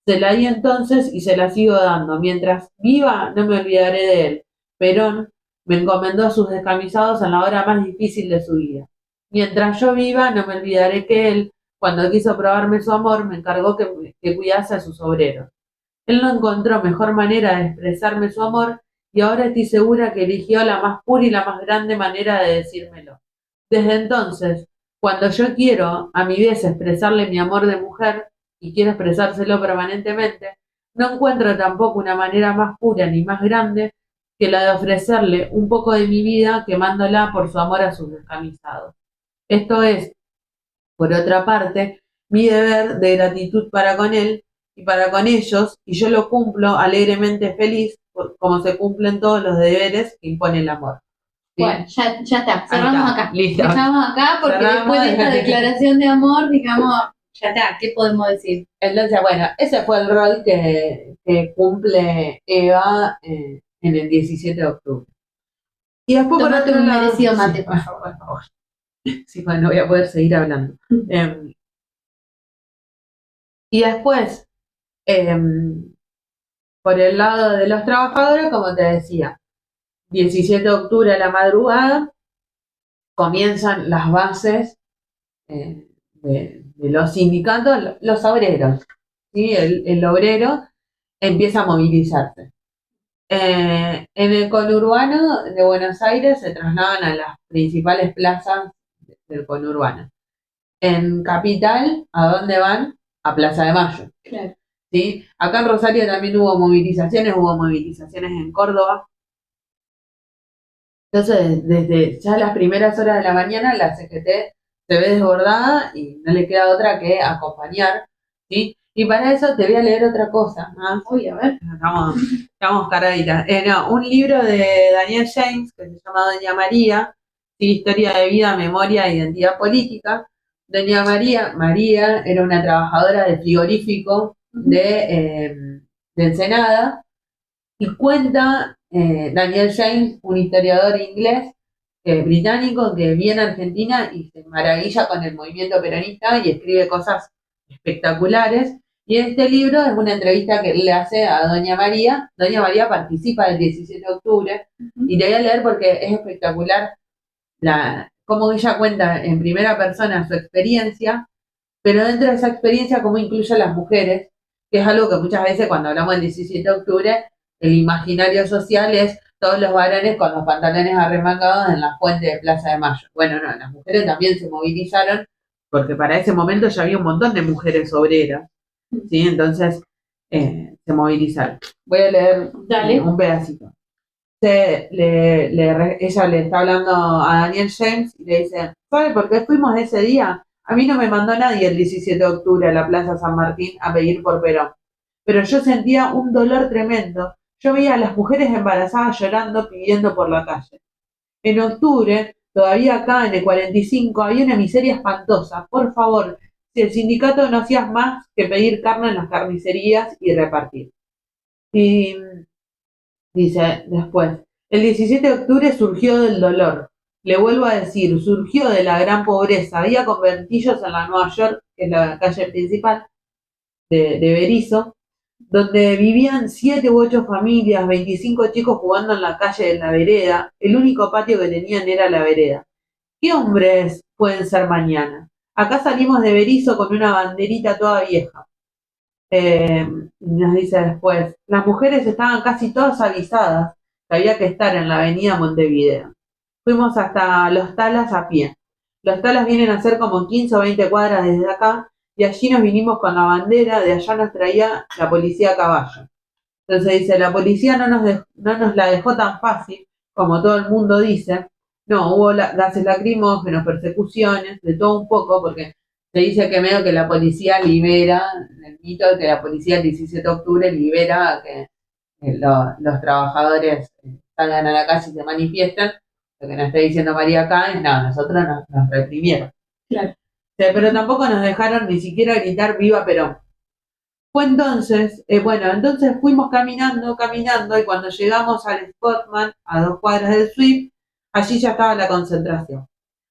Se la di entonces y se la sigo dando. Mientras viva, no me olvidaré de él. Perón me encomendó a sus descamisados en la hora más difícil de su vida. Mientras yo viva, no me olvidaré que él, cuando quiso probarme su amor, me encargó que cuidase a sus obreros. Él no encontró mejor manera de expresarme su amor y ahora estoy segura que eligió la más pura y la más grande manera de decírmelo. Desde entonces, cuando yo quiero, a mi vez, expresarle mi amor de mujer, y quiero expresárselo permanentemente, no encuentro tampoco una manera más pura ni más grande que la de ofrecerle un poco de mi vida quemándola por su amor a sus descamisados. Esto es, por otra parte, mi deber de gratitud para con él y para con ellos, y yo lo cumplo alegremente feliz, como se cumplen todos los deberes que impone el amor. ¿Sí? Bueno, ya está, cerramos acá. Listo. Dejamos acá porque después de esta declaración de amor, digamos, ya está, ¿qué podemos decir? Entonces, bueno, ese fue el rol que cumple Eva en el 17 de octubre. Y después por Tomate otro un lado, merecido mate, sí, por favor. Sí, bueno, no voy a poder seguir hablando. Y después, por el lado de los trabajadores, como te decía, 17 de octubre a la madrugada, comienzan las bases de los sindicatos, los obreros, ¿sí? El obrero empieza a movilizarse. En el conurbano de Buenos Aires se trasladan a las principales plazas del conurbano. En Capital, ¿a dónde van? A Plaza de Mayo. Claro. ¿Sí? Acá en Rosario también hubo movilizaciones en Córdoba. Entonces, desde ya las primeras horas de la mañana, la CGT se ve desbordada y no le queda otra que acompañar, ¿sí? Y para eso te voy a leer otra cosa más. Uy, a ver. Estamos caraditas. No, un libro de Daniel James que se llama Doña María, ¿sí? Historia de vida, memoria e identidad política. Doña María era una trabajadora de frigorífico de Ensenada, y cuenta Daniel James, un historiador inglés, británico, que viene a Argentina y se maravilla con el movimiento peronista y escribe cosas espectaculares. Y este libro es una entrevista que le hace a Doña María. Doña María participa del 17 de octubre y te voy a leer porque es espectacular cómo ella cuenta en primera persona su experiencia, pero dentro de esa experiencia cómo incluye a las mujeres, que es algo que muchas veces cuando hablamos del 17 de octubre, el imaginario social es todos los varones con los pantalones arremangados en la fuente de Plaza de Mayo. Bueno, no, las mujeres también se movilizaron, porque para ese momento ya había un montón de mujeres obreras, ¿sí? Entonces, se movilizaron. Voy a leer un pedacito. Ella le está hablando a Daniel James y le dice, ¿sabe por qué fuimos ese día? A mí no me mandó nadie el 17 de octubre a la Plaza San Martín a pedir por Perón, pero yo sentía un dolor tremendo. Yo veía a las mujeres embarazadas llorando, pidiendo por la calle. En octubre, todavía acá en el 45, había una miseria espantosa. Por favor, si el sindicato no hacía más que pedir carne en las carnicerías y repartir. Y dice después, el 17 de octubre surgió del dolor. Le vuelvo a decir, surgió de la gran pobreza. Había conventillos en la Nueva York, que es la calle principal de Berisso, donde vivían 7 u 8 familias, 25 chicos jugando en la calle de la vereda. El único patio que tenían era la vereda. ¿Qué hombres pueden ser mañana? Acá salimos de Berisso con una banderita toda vieja. Nos dice después, las mujeres estaban casi todas avisadas que había que estar en la avenida Montevideo. Fuimos hasta Los Talas a pie. Los Talas vienen a ser como 15 o 20 cuadras desde acá, y allí nos vinimos con la bandera, de allá nos traía la policía a caballo. Entonces dice, la policía no nos la dejó tan fácil, como todo el mundo dice. No, hubo gases lacrimógenos, persecuciones, de todo un poco, porque se dice que medio que la policía libera, el mito de que la policía el 17 de octubre libera a que los trabajadores salgan a la calle y se manifiesten. Lo que nos está diciendo María acá es, no, nosotros nos reprimieron. Claro. Pero tampoco nos dejaron ni siquiera gritar viva Perón. Fue entonces, entonces fuimos caminando, y cuando llegamos al Sportman, a 2 cuadras del SWIFT, allí ya estaba la concentración.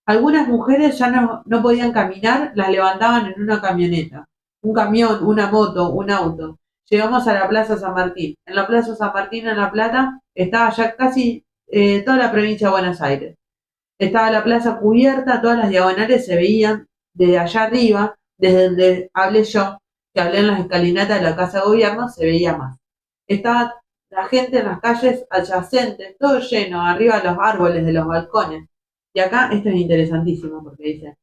Algunas mujeres ya no podían caminar, las levantaban en una camioneta, un camión, una moto, un auto. Llegamos a la Plaza San Martín. En la Plaza San Martín, en La Plata, estaba ya casi toda la provincia de Buenos Aires. Estaba la plaza cubierta, todas las diagonales se veían desde allá arriba, desde donde hablé yo, que hablé en las escalinatas de la Casa de Gobierno, se veía más. Estaba la gente en las calles adyacentes, todo lleno, arriba de los árboles de los balcones. Y acá esto es interesantísimo porque dice,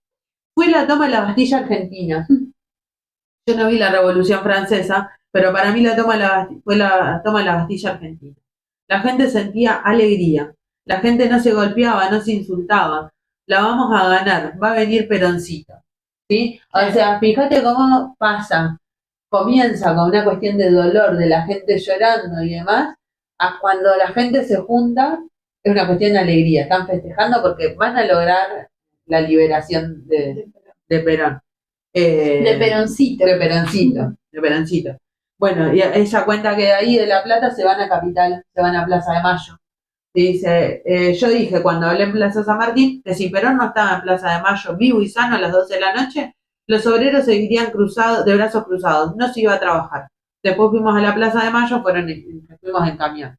fue la toma de la Bastilla Argentina. Yo no vi la Revolución Francesa, pero para mí fue la toma de la Bastilla Argentina. La gente sentía alegría. La gente no se golpeaba, no se insultaba. La vamos a ganar, va a venir Peroncito. ¿Sí? O sea, fíjate cómo pasa. Comienza con una cuestión de dolor, de la gente llorando y demás, a cuando la gente se junta, es una cuestión de alegría. Están festejando porque van a lograr la liberación de Perón. De Peroncito. De Peroncito. Bueno, y ella cuenta que de ahí de La Plata se van a Capital, se van a Plaza de Mayo. Y dice, yo dije cuando hablé en Plaza San Martín, que si Perón no estaba en Plaza de Mayo vivo y sano a las 12 de la noche, los obreros seguirían de brazos cruzados, no se iba a trabajar. Después fuimos a la Plaza de Mayo, fuimos en camión.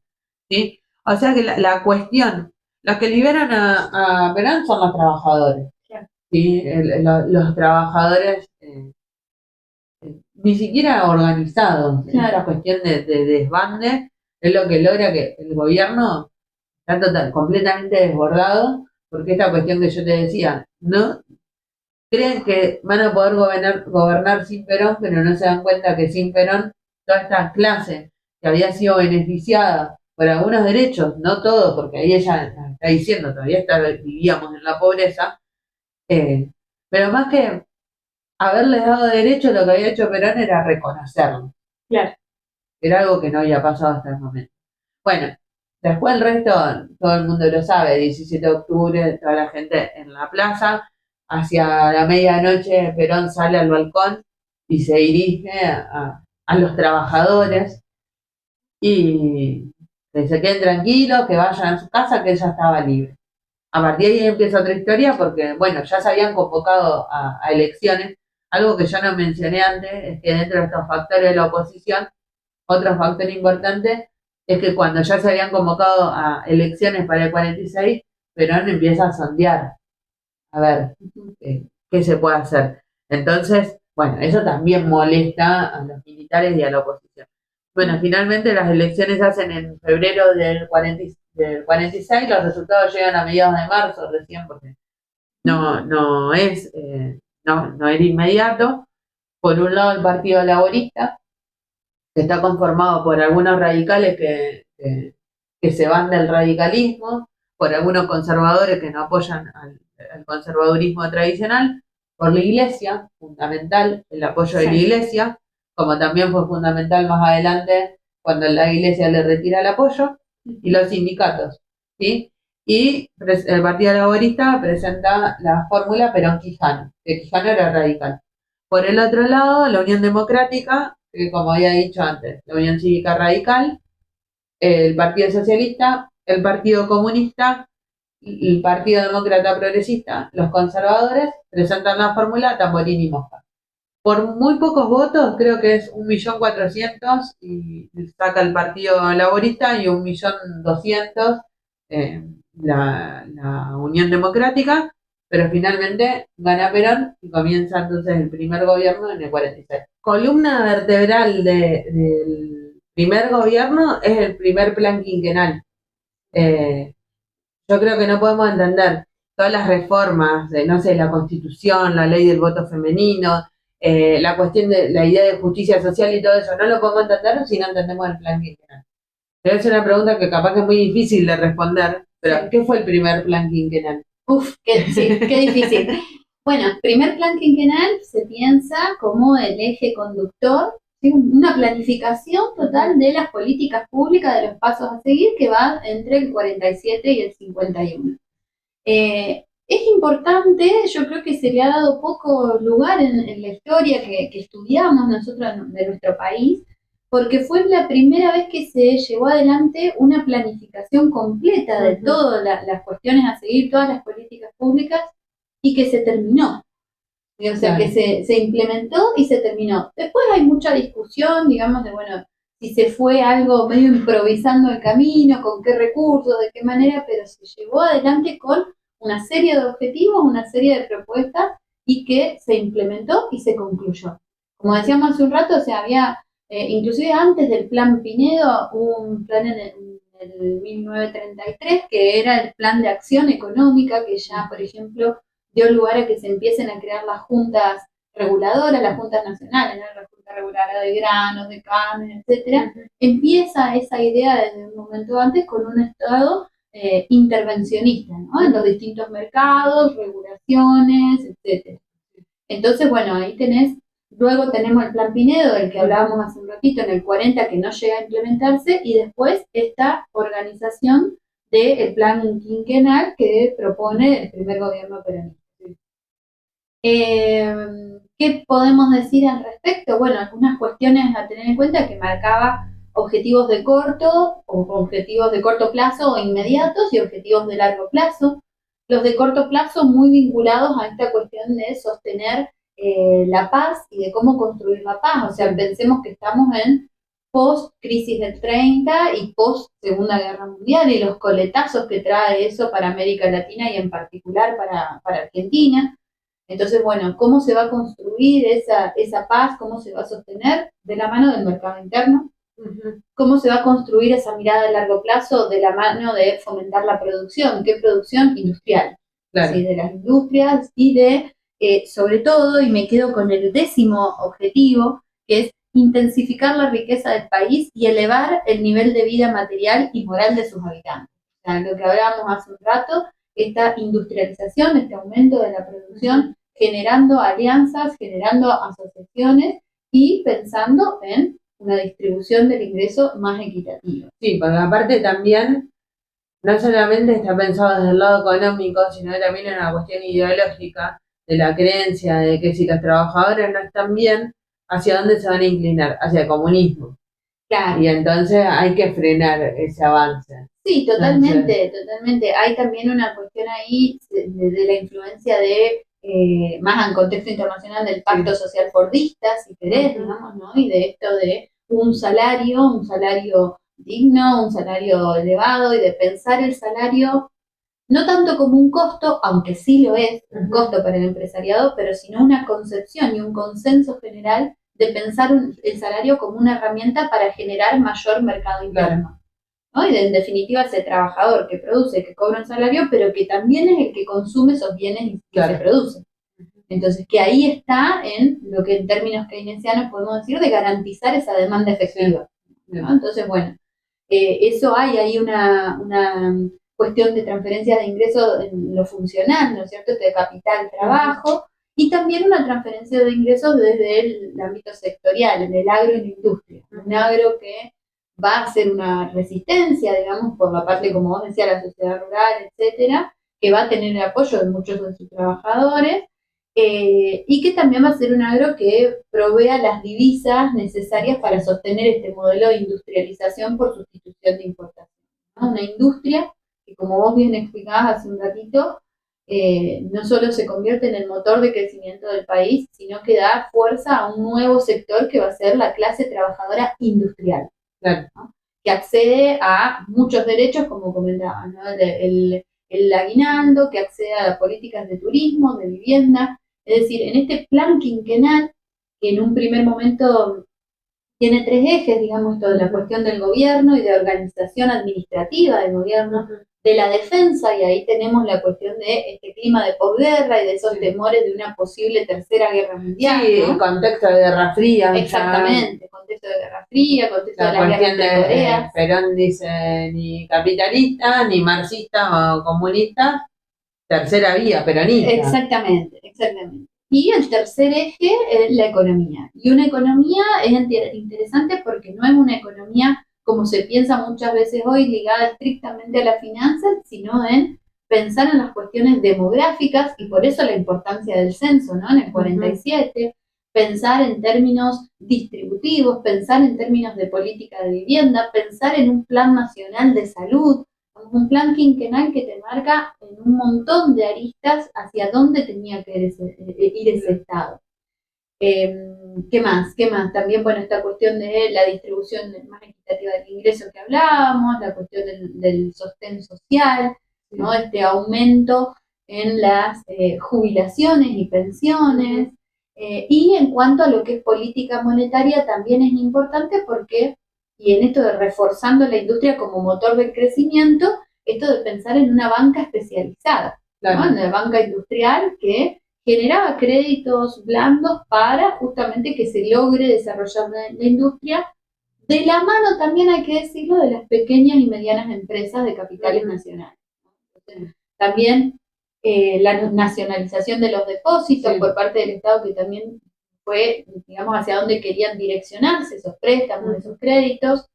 ¿Sí? O sea que la cuestión Los que liberan a Perón son los trabajadores. Claro. ¿Sí? Los trabajadores ni siquiera organizados. Claro. Esta cuestión de desbande es lo que logra que el gobierno está completamente desbordado, porque esta cuestión que yo te decía, no creen que van a poder gobernar sin Perón, pero no se dan cuenta que sin Perón toda esta clase que había sido beneficiada por algunos derechos, no todo, porque ahí ella está diciendo, todavía vivíamos en la pobreza, pero más que haberles dado derecho, lo que había hecho Perón era reconocerlo. Claro. Era algo que no había pasado hasta el momento. Bueno, después el resto, todo el mundo lo sabe, 17 de octubre, toda la gente en la plaza, hacia la medianoche Perón sale al balcón y se dirige a los trabajadores y que se queden tranquilos, que vayan a su casa, que ella estaba libre. A partir de ahí empieza otra historia porque, bueno, ya se habían convocado a elecciones. Algo que yo no mencioné antes es que dentro de estos factores de la oposición, otro factor importante es que cuando ya se habían convocado a elecciones para el 46, Perón empieza a sondear a ver qué se puede hacer. Entonces, bueno, eso también molesta a los militares y a la oposición. Bueno, finalmente las elecciones se hacen en febrero del 46, los resultados llegan a mediados de marzo recién, porque no era inmediato. Por un lado el Partido Laborista, que está conformado por algunos radicales que se van del radicalismo, por algunos conservadores que no apoyan al conservadurismo tradicional, por la Iglesia, fundamental el apoyo de la Iglesia, como también fue fundamental más adelante cuando la Iglesia le retira el apoyo, y los sindicatos, ¿sí? Y el Partido Laborista presenta la fórmula Perón-Quijano, que Quijano era radical. Por el otro lado, la Unión Democrática, que como había dicho antes, la Unión Cívica Radical, el Partido Socialista, el Partido Comunista, el Partido Demócrata Progresista, los conservadores, presentan la fórmula Tamborín y Mosca. Por muy pocos votos, creo que es 1.400.000 y saca el Partido Laborista y 1.200.000 la Unión Democrática, pero finalmente gana Perón y comienza entonces el primer gobierno en el 46. Columna vertebral del primer gobierno es el primer plan quinquenal. Yo creo que no podemos entender todas las reformas, no sé, la Constitución, la ley del voto femenino, la cuestión de la idea de justicia social y todo eso, no lo podemos entender si no entendemos el plan quinquenal. Pero es una pregunta que capaz que es muy difícil de responder, pero ¿qué fue el primer plan quinquenal? Qué difícil. Bueno, primer plan quinquenal se piensa como el eje conductor, ¿sí? Una planificación total de las políticas públicas, de los pasos a seguir, que va entre el 47 y el 51. Es importante, yo creo que se le ha dado poco lugar en la historia que estudiamos nosotros de nuestro país, porque fue la primera vez que se llevó adelante una planificación completa de todas las cuestiones a seguir, todas las políticas públicas, y que se terminó. O sea, que se implementó y se terminó. Después hay mucha discusión, digamos, de, bueno, si se fue algo medio improvisando el camino, con qué recursos, de qué manera, pero se llevó adelante con una serie de objetivos, una serie de propuestas, y que se implementó y se concluyó. Como decíamos hace un rato, o sea, había... inclusive antes del plan Pinedo hubo un plan en el 1933 que era el plan de acción económica que ya, por ejemplo, dio lugar a que se empiecen a crear las juntas reguladoras, las juntas nacionales, ¿no? La junta reguladora de granos, de carne, etcétera. Empieza esa idea desde un momento antes con un Estado intervencionista, ¿no? En los distintos mercados, regulaciones, etcétera. Entonces, bueno, ahí tenés. Luego tenemos el plan Pinedo, del que hablábamos hace un ratito, en el 40, que no llega a implementarse, y después esta organización del plan quinquenal que propone el primer gobierno peronista. ¿Qué podemos decir al respecto? Bueno, algunas cuestiones a tener en cuenta que marcaba objetivos de corto, o objetivos de corto plazo o inmediatos, y objetivos de largo plazo. Los de corto plazo muy vinculados a esta cuestión de sostener la paz y de cómo construir la paz. O sea, pensemos que estamos en post crisis del 30 y post Segunda Guerra Mundial y los coletazos que trae eso para América Latina y en particular para Argentina. Entonces, bueno, ¿cómo se va a construir esa paz? ¿Cómo se va a sostener? De la mano del mercado interno. ¿Cómo se va a construir esa mirada a largo plazo? De la mano de fomentar la producción. ¿Qué producción? Industrial. Claro. ¿Sí? De las industrias y de, sobre todo, y me quedo con el 10º objetivo, que es intensificar la riqueza del país y elevar el nivel de vida material y moral de sus habitantes. O sea, lo que hablábamos hace un rato, esta industrialización, este aumento de la producción, generando alianzas, generando asociaciones y pensando en una distribución del ingreso más equitativa. Sí, porque aparte también no solamente está pensado desde el lado económico, sino también en una cuestión ideológica de la creencia de que si los trabajadores no están bien, ¿hacia dónde se van a inclinar? Hacia el comunismo. Claro. Y entonces hay que frenar ese avance. Sí, totalmente, totalmente. Hay también una cuestión ahí de la influencia de, más en contexto internacional, del pacto social fordista, si querés, digamos, ¿no? Y de esto de un salario digno, un salario elevado, y de pensar el salario no tanto como un costo, aunque sí lo es, un costo para el empresariado, pero sino una concepción y un consenso general de pensar el salario como una herramienta para generar mayor mercado interno. ¿No? Y en definitiva ese trabajador que produce, que cobra un salario, pero que también es el que consume esos bienes que se producen. Entonces, que ahí está en lo que en términos keynesianos podemos decir de garantizar esa demanda efectiva. ¿No? Entonces, bueno, eso hay ahí una cuestión de transferencia de ingresos en lo funcional, ¿no es cierto?, de capital, trabajo, y también una transferencia de ingresos desde el ámbito sectorial, en el agro y la industria. Un agro que va a hacer una resistencia, digamos, por la parte, como vos decías, la sociedad rural, etcétera, que va a tener el apoyo de muchos de sus trabajadores, y que también va a ser un agro que provea las divisas necesarias para sostener este modelo de industrialización por sustitución de importación, ¿no? Una industria que, como vos bien explicabas hace un ratito, no solo se convierte en el motor de crecimiento del país, sino que da fuerza a un nuevo sector que va a ser la clase trabajadora industrial. Claro. ¿No? Que accede a muchos derechos, como comentaba, ¿no? El aguinaldo, que accede a las políticas de turismo, de vivienda. Es decir, en este plan quinquenal, que en un primer momento tiene 3 ejes, digamos, toda la cuestión del gobierno y de organización administrativa del gobierno, de la defensa, y ahí tenemos la cuestión de este clima de posguerra y de esos temores de una posible tercera guerra mundial. Sí, ¿no? El contexto de Guerra Fría. Exactamente, el contexto de Guerra Fría, contexto de la guerra de Corea. Perón dice ni capitalista, ni marxista o comunista, tercera vía peronista. Exactamente, exactamente. Y el tercer eje es la economía. Y una economía es interesante porque no es una economía como se piensa muchas veces hoy, ligada estrictamente a las finanzas, sino en pensar en las cuestiones demográficas, y por eso la importancia del censo, ¿no? En el 47, pensar en términos distributivos, pensar en términos de política de vivienda, pensar en un plan nacional de salud, un plan quinquenal que te marca en un montón de aristas hacia dónde tenía que ir ese Estado. ¿Qué más? También, bueno, esta cuestión de la distribución más equitativa del ingreso que hablábamos, la cuestión del sostén social, ¿no? Este aumento en las jubilaciones y pensiones. Y en cuanto a lo que es política monetaria, también es importante porque, y en esto de reforzando la industria como motor del crecimiento, esto de pensar en una banca especializada, claro, ¿no? En la banca industrial que generaba créditos blandos para justamente que se logre desarrollar la industria, de la mano también, hay que decirlo, de las pequeñas y medianas empresas de capitales nacionales. Entonces, también la nacionalización de los depósitos por parte del Estado, que también fue, digamos, hacia dónde querían direccionarse esos préstamos, esos créditos.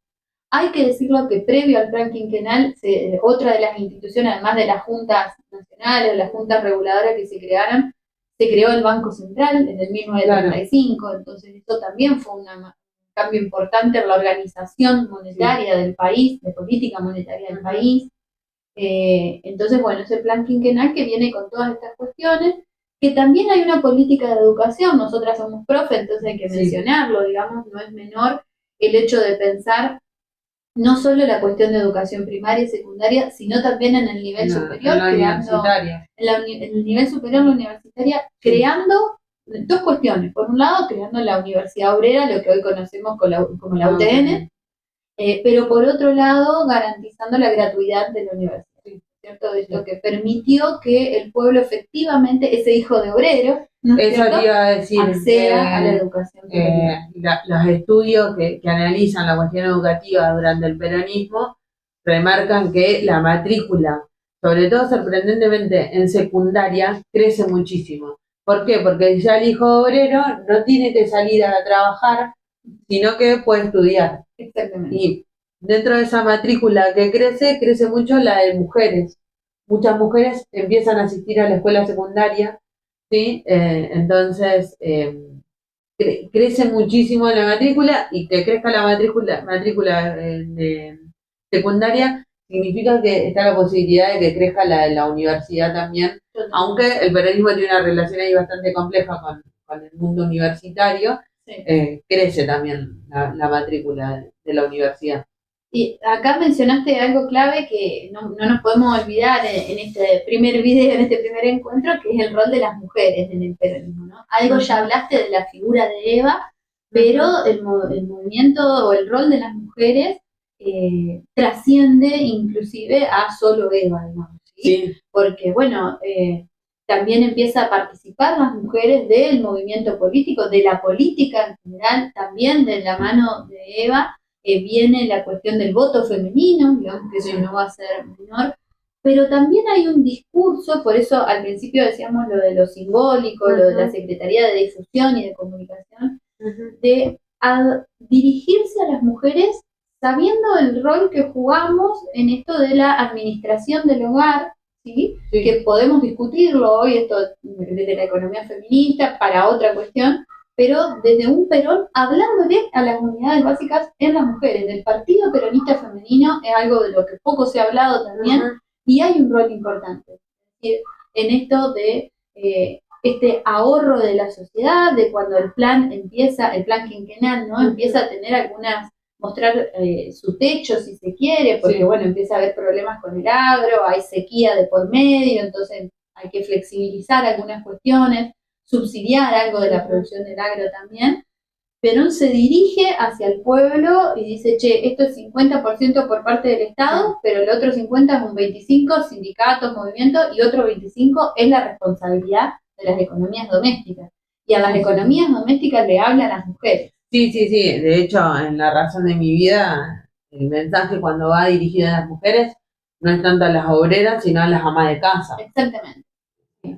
Hay que decirlo que previo al plan quinquenal, otra de las instituciones, además de las juntas nacionales, las juntas reguladoras que se crearon, se creó el Banco Central en el 1935, claro. Entonces esto también fue un cambio importante en la organización monetaria del país, de política monetaria del país. Entonces, bueno, ese plan quinquenal que viene con todas estas cuestiones, que también hay una política de educación. Nosotras somos profe, entonces hay que mencionarlo, digamos, no es menor el hecho de pensar no solo la cuestión de educación primaria y secundaria, sino también en el nivel superior, en el nivel superior, la universitaria, creando dos cuestiones. Por un lado, creando la universidad obrera, lo que hoy conocemos como la UTN, pero por otro lado, garantizando la gratuidad de la universidad. ¿Cierto? Esto que permitió que el pueblo efectivamente, ese hijo de obrero, ¿no es Eso cierto?, te iba a decir, acceda a la educación. Los estudios que analizan la cuestión educativa durante el peronismo remarcan que la matrícula, sobre todo sorprendentemente en secundaria, crece muchísimo. ¿Por qué? Porque ya el hijo obrero no tiene que salir a trabajar, sino que puede estudiar. Exactamente. Y dentro de esa matrícula que crece mucho la de mujeres. Muchas mujeres empiezan a asistir a la escuela secundaria, ¿sí? Entonces, crece muchísimo la matrícula, y que crezca la matrícula de secundaria significa que está la posibilidad de que crezca la de la universidad también, aunque el peronismo tiene una relación ahí bastante compleja con el mundo universitario. Sí. Crece también la matrícula de la universidad. Y acá mencionaste algo clave que no nos podemos olvidar en este primer video, en este primer encuentro, que es el rol de las mujeres en el peronismo, ¿no? Algo ya hablaste de la figura de Eva, pero el movimiento o el rol de las mujeres trasciende inclusive a solo Eva, digamos, ¿sí? Sí. Porque, bueno, también empieza a participar las mujeres del movimiento político, de la política en general, también de la mano de Eva. Viene la cuestión del voto femenino, digamos que eso no va a ser menor, pero también hay un discurso, por eso al principio decíamos lo de lo simbólico, lo de la Secretaría de Difusión y de Comunicación, de dirigirse a las mujeres sabiendo el rol que jugamos en esto de la administración del hogar, ¿sí? Que podemos discutirlo hoy, esto desde la economía feminista, para otra cuestión, pero desde un Perón hablándole a las unidades básicas en las mujeres. Del Partido Peronista Femenino es algo de lo que poco se ha hablado también, y hay un rol importante en esto de este ahorro de la sociedad, de cuando el plan quinquenal, ¿no? Empieza a tener mostrar su techo si se quiere, porque bueno, empieza a haber problemas con el agro, hay sequía de por medio, entonces hay que flexibilizar algunas cuestiones, subsidiar algo de la producción del agro también. Perón se dirige hacia el pueblo y dice, che, esto es 50% por parte del Estado, pero el otro 50% es un 25%, sindicatos, movimientos, y otro 25% es la responsabilidad de las economías domésticas. Y a las economías domésticas le hablan las mujeres. Sí. De hecho, en La razón de mi vida, el mensaje cuando va dirigido a las mujeres no es tanto a las obreras, sino a las amas de casa. Exactamente.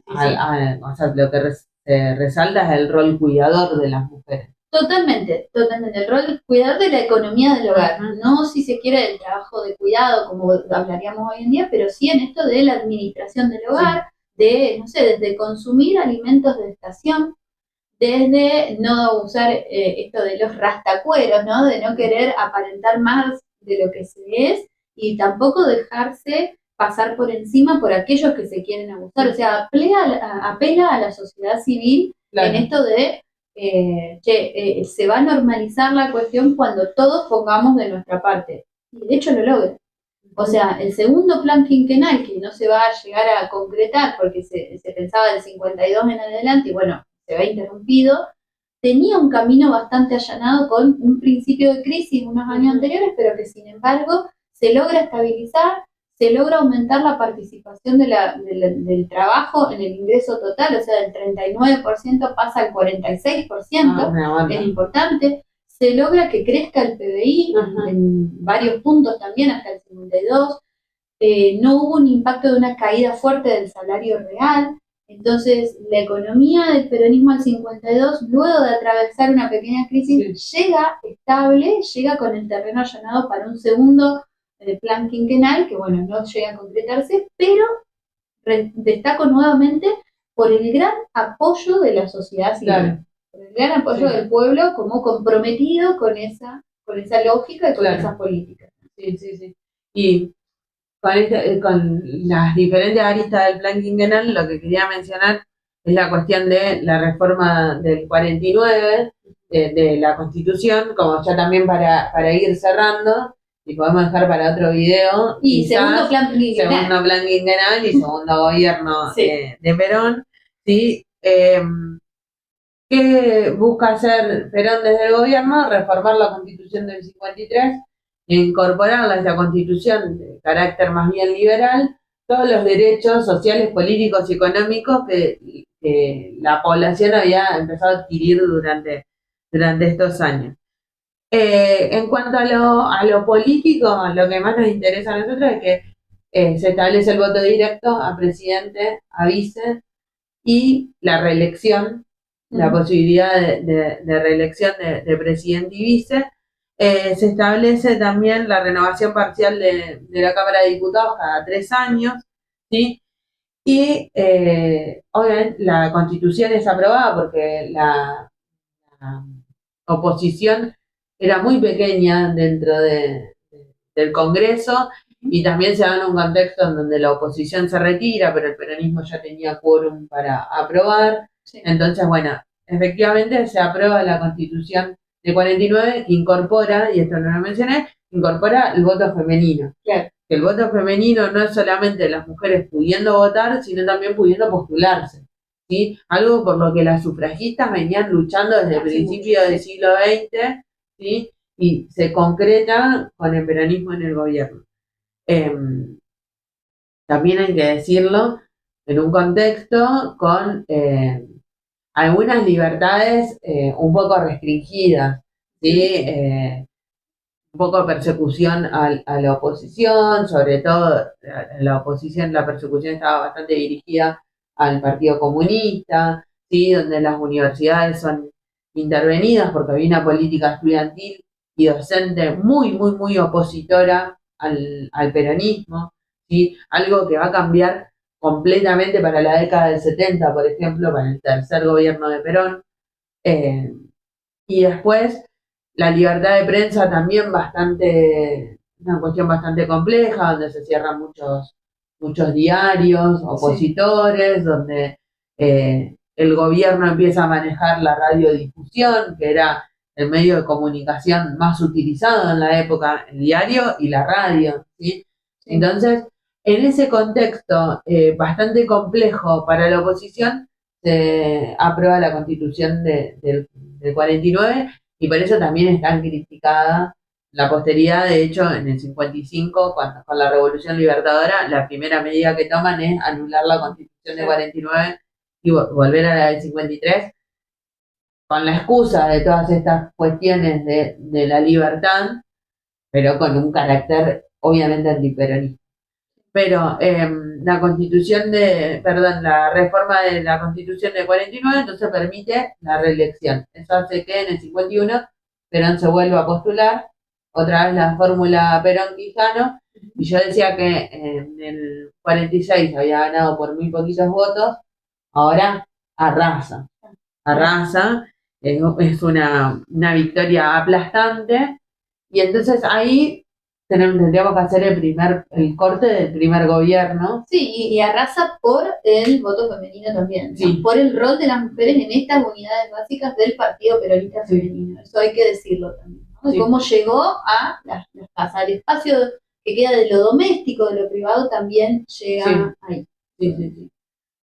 O sea, lo que se resalta es el rol cuidador de las mujeres. Totalmente. El rol cuidador de la economía del hogar. No, si se quiere, del trabajo de cuidado, como hablaríamos hoy en día, pero sí en esto de la administración del hogar, de, no sé, desde consumir alimentos de estación, desde no usar esto de los rastacueros, ¿no? De no querer aparentar más de lo que se es, y tampoco dejarse pasar por encima por aquellos que se quieren abusar. O sea, apela a la sociedad civil en esto de se va a normalizar la cuestión cuando todos pongamos de nuestra parte. Y de hecho lo logra. O sea, el segundo plan quinquenal, que no se va a llegar a concretar porque se pensaba del 52 en adelante, y bueno, se ve interrumpido, tenía un camino bastante allanado con un principio de crisis unos años anteriores, pero que sin embargo se logra estabilizar, se logra aumentar la participación del trabajo en el ingreso total, o sea, del 39% pasa al 46%, es importante. Se logra que crezca el PBI en varios puntos también, hasta el 52%. No hubo un impacto de una caída fuerte del salario real. Entonces, la economía del peronismo al 52, luego de atravesar una pequeña crisis, llega estable, llega con el terreno allanado para un segundo plan quinquenal, que bueno, no llega a concretarse, pero destaco nuevamente por el gran apoyo de la sociedad civil, por el gran apoyo del pueblo como comprometido con esa lógica y con esas políticas. Sí. Y con las diferentes aristas del plan quinquenal, lo que quería mencionar es la cuestión de la reforma del 49, de la Constitución, como ya también para ir cerrando, y podemos dejar para otro video. Y segundo plan quinquenal y segundo gobierno sí. de Perón, ¿sí? ¿Qué busca hacer Perón desde el gobierno? Reformar la Constitución del 53 e incorporar a esta Constitución de carácter más bien liberal todos los derechos sociales, políticos y económicos que la población había empezado a adquirir durante estos años. En cuanto a lo político, lo que más nos interesa a nosotros es que se establece el voto directo a presidente, a vice y la reelección, la posibilidad de reelección de presidente y vice. Se establece también la renovación parcial de la Cámara de Diputados cada 3 años, ¿sí? Y obviamente la Constitución es aprobada porque la oposición era muy pequeña dentro del Congreso, y también se da en un contexto en donde la oposición se retira, pero el peronismo ya tenía quórum para aprobar. Sí. Entonces, bueno, efectivamente se aprueba la Constitución de 49 que incorpora, y esto no lo mencioné, incorpora el voto femenino. Claro. Que el voto femenino no es solamente las mujeres pudiendo votar, sino también pudiendo postularse, ¿sí? Algo por lo que las sufragistas venían luchando desde el principio del siglo XX, ¿sí? Y se concreta con el peronismo en el gobierno. También hay que decirlo en un contexto con algunas libertades un poco restringidas, ¿sí? Un poco de persecución a la oposición, sobre todo la oposición, la persecución estaba bastante dirigida al Partido Comunista, ¿sí? Donde las universidades son intervenidas porque había una política estudiantil y docente muy opositora al peronismo, ¿sí? Algo que va a cambiar completamente para la década del 70, por ejemplo, para el tercer gobierno de Perón. Y después la libertad de prensa también una cuestión bastante compleja, donde se cierran muchos diarios opositores, sí. Donde el gobierno empieza a manejar la radiodifusión, que era el medio de comunicación más utilizado en la época, el diario y la radio, ¿sí? Sí. Entonces, en ese contexto bastante complejo para la oposición, se aprueba la Constitución del 49, y por eso también es tan criticada la posteridad. De hecho, en el 55, con la Revolución Libertadora, la primera medida que toman es anular la Constitución del 49 y volver a la del 53, con la excusa de todas estas cuestiones de la libertad, pero con un carácter obviamente antiperonista. Pero la reforma de la Constitución del 49 entonces permite la reelección. Eso hace que en el 51 Perón se vuelva a postular, otra vez la fórmula Perón-Quijano, y yo decía que en el 46 había ganado por muy poquitos votos, ahora arrasa, es una victoria aplastante, y entonces ahí tendríamos que hacer el corte del primer gobierno. Sí, y arrasa por el voto femenino también, sí. ¿No? Por el rol de las mujeres en estas unidades básicas del Partido Peronista Femenino, eso hay que decirlo también, ¿no? Sí. Cómo llegó a las casas, el espacio que queda de lo doméstico, de lo privado, también llega ahí. Sí.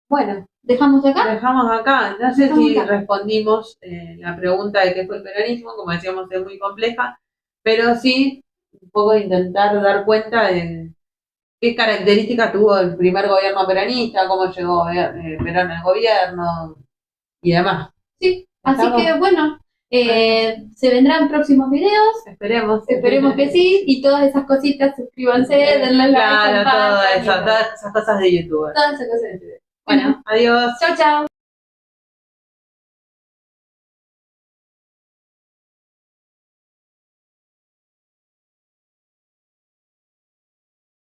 Bueno, ¿dejamos acá? Dejamos acá. No sé si respondimos la pregunta de qué fue el peronismo, como decíamos, es muy compleja, pero sí un poco intentar dar cuenta de qué características tuvo el primer gobierno peronista, cómo llegó Perón al gobierno y demás. Sí, así que bueno, se vendrán próximos videos. Esperemos que sí, y todas esas cositas, suscríbanse, denle like, todas esas cosas de YouTube. Todas esas cosas de YouTube. Bueno, adiós. Chau.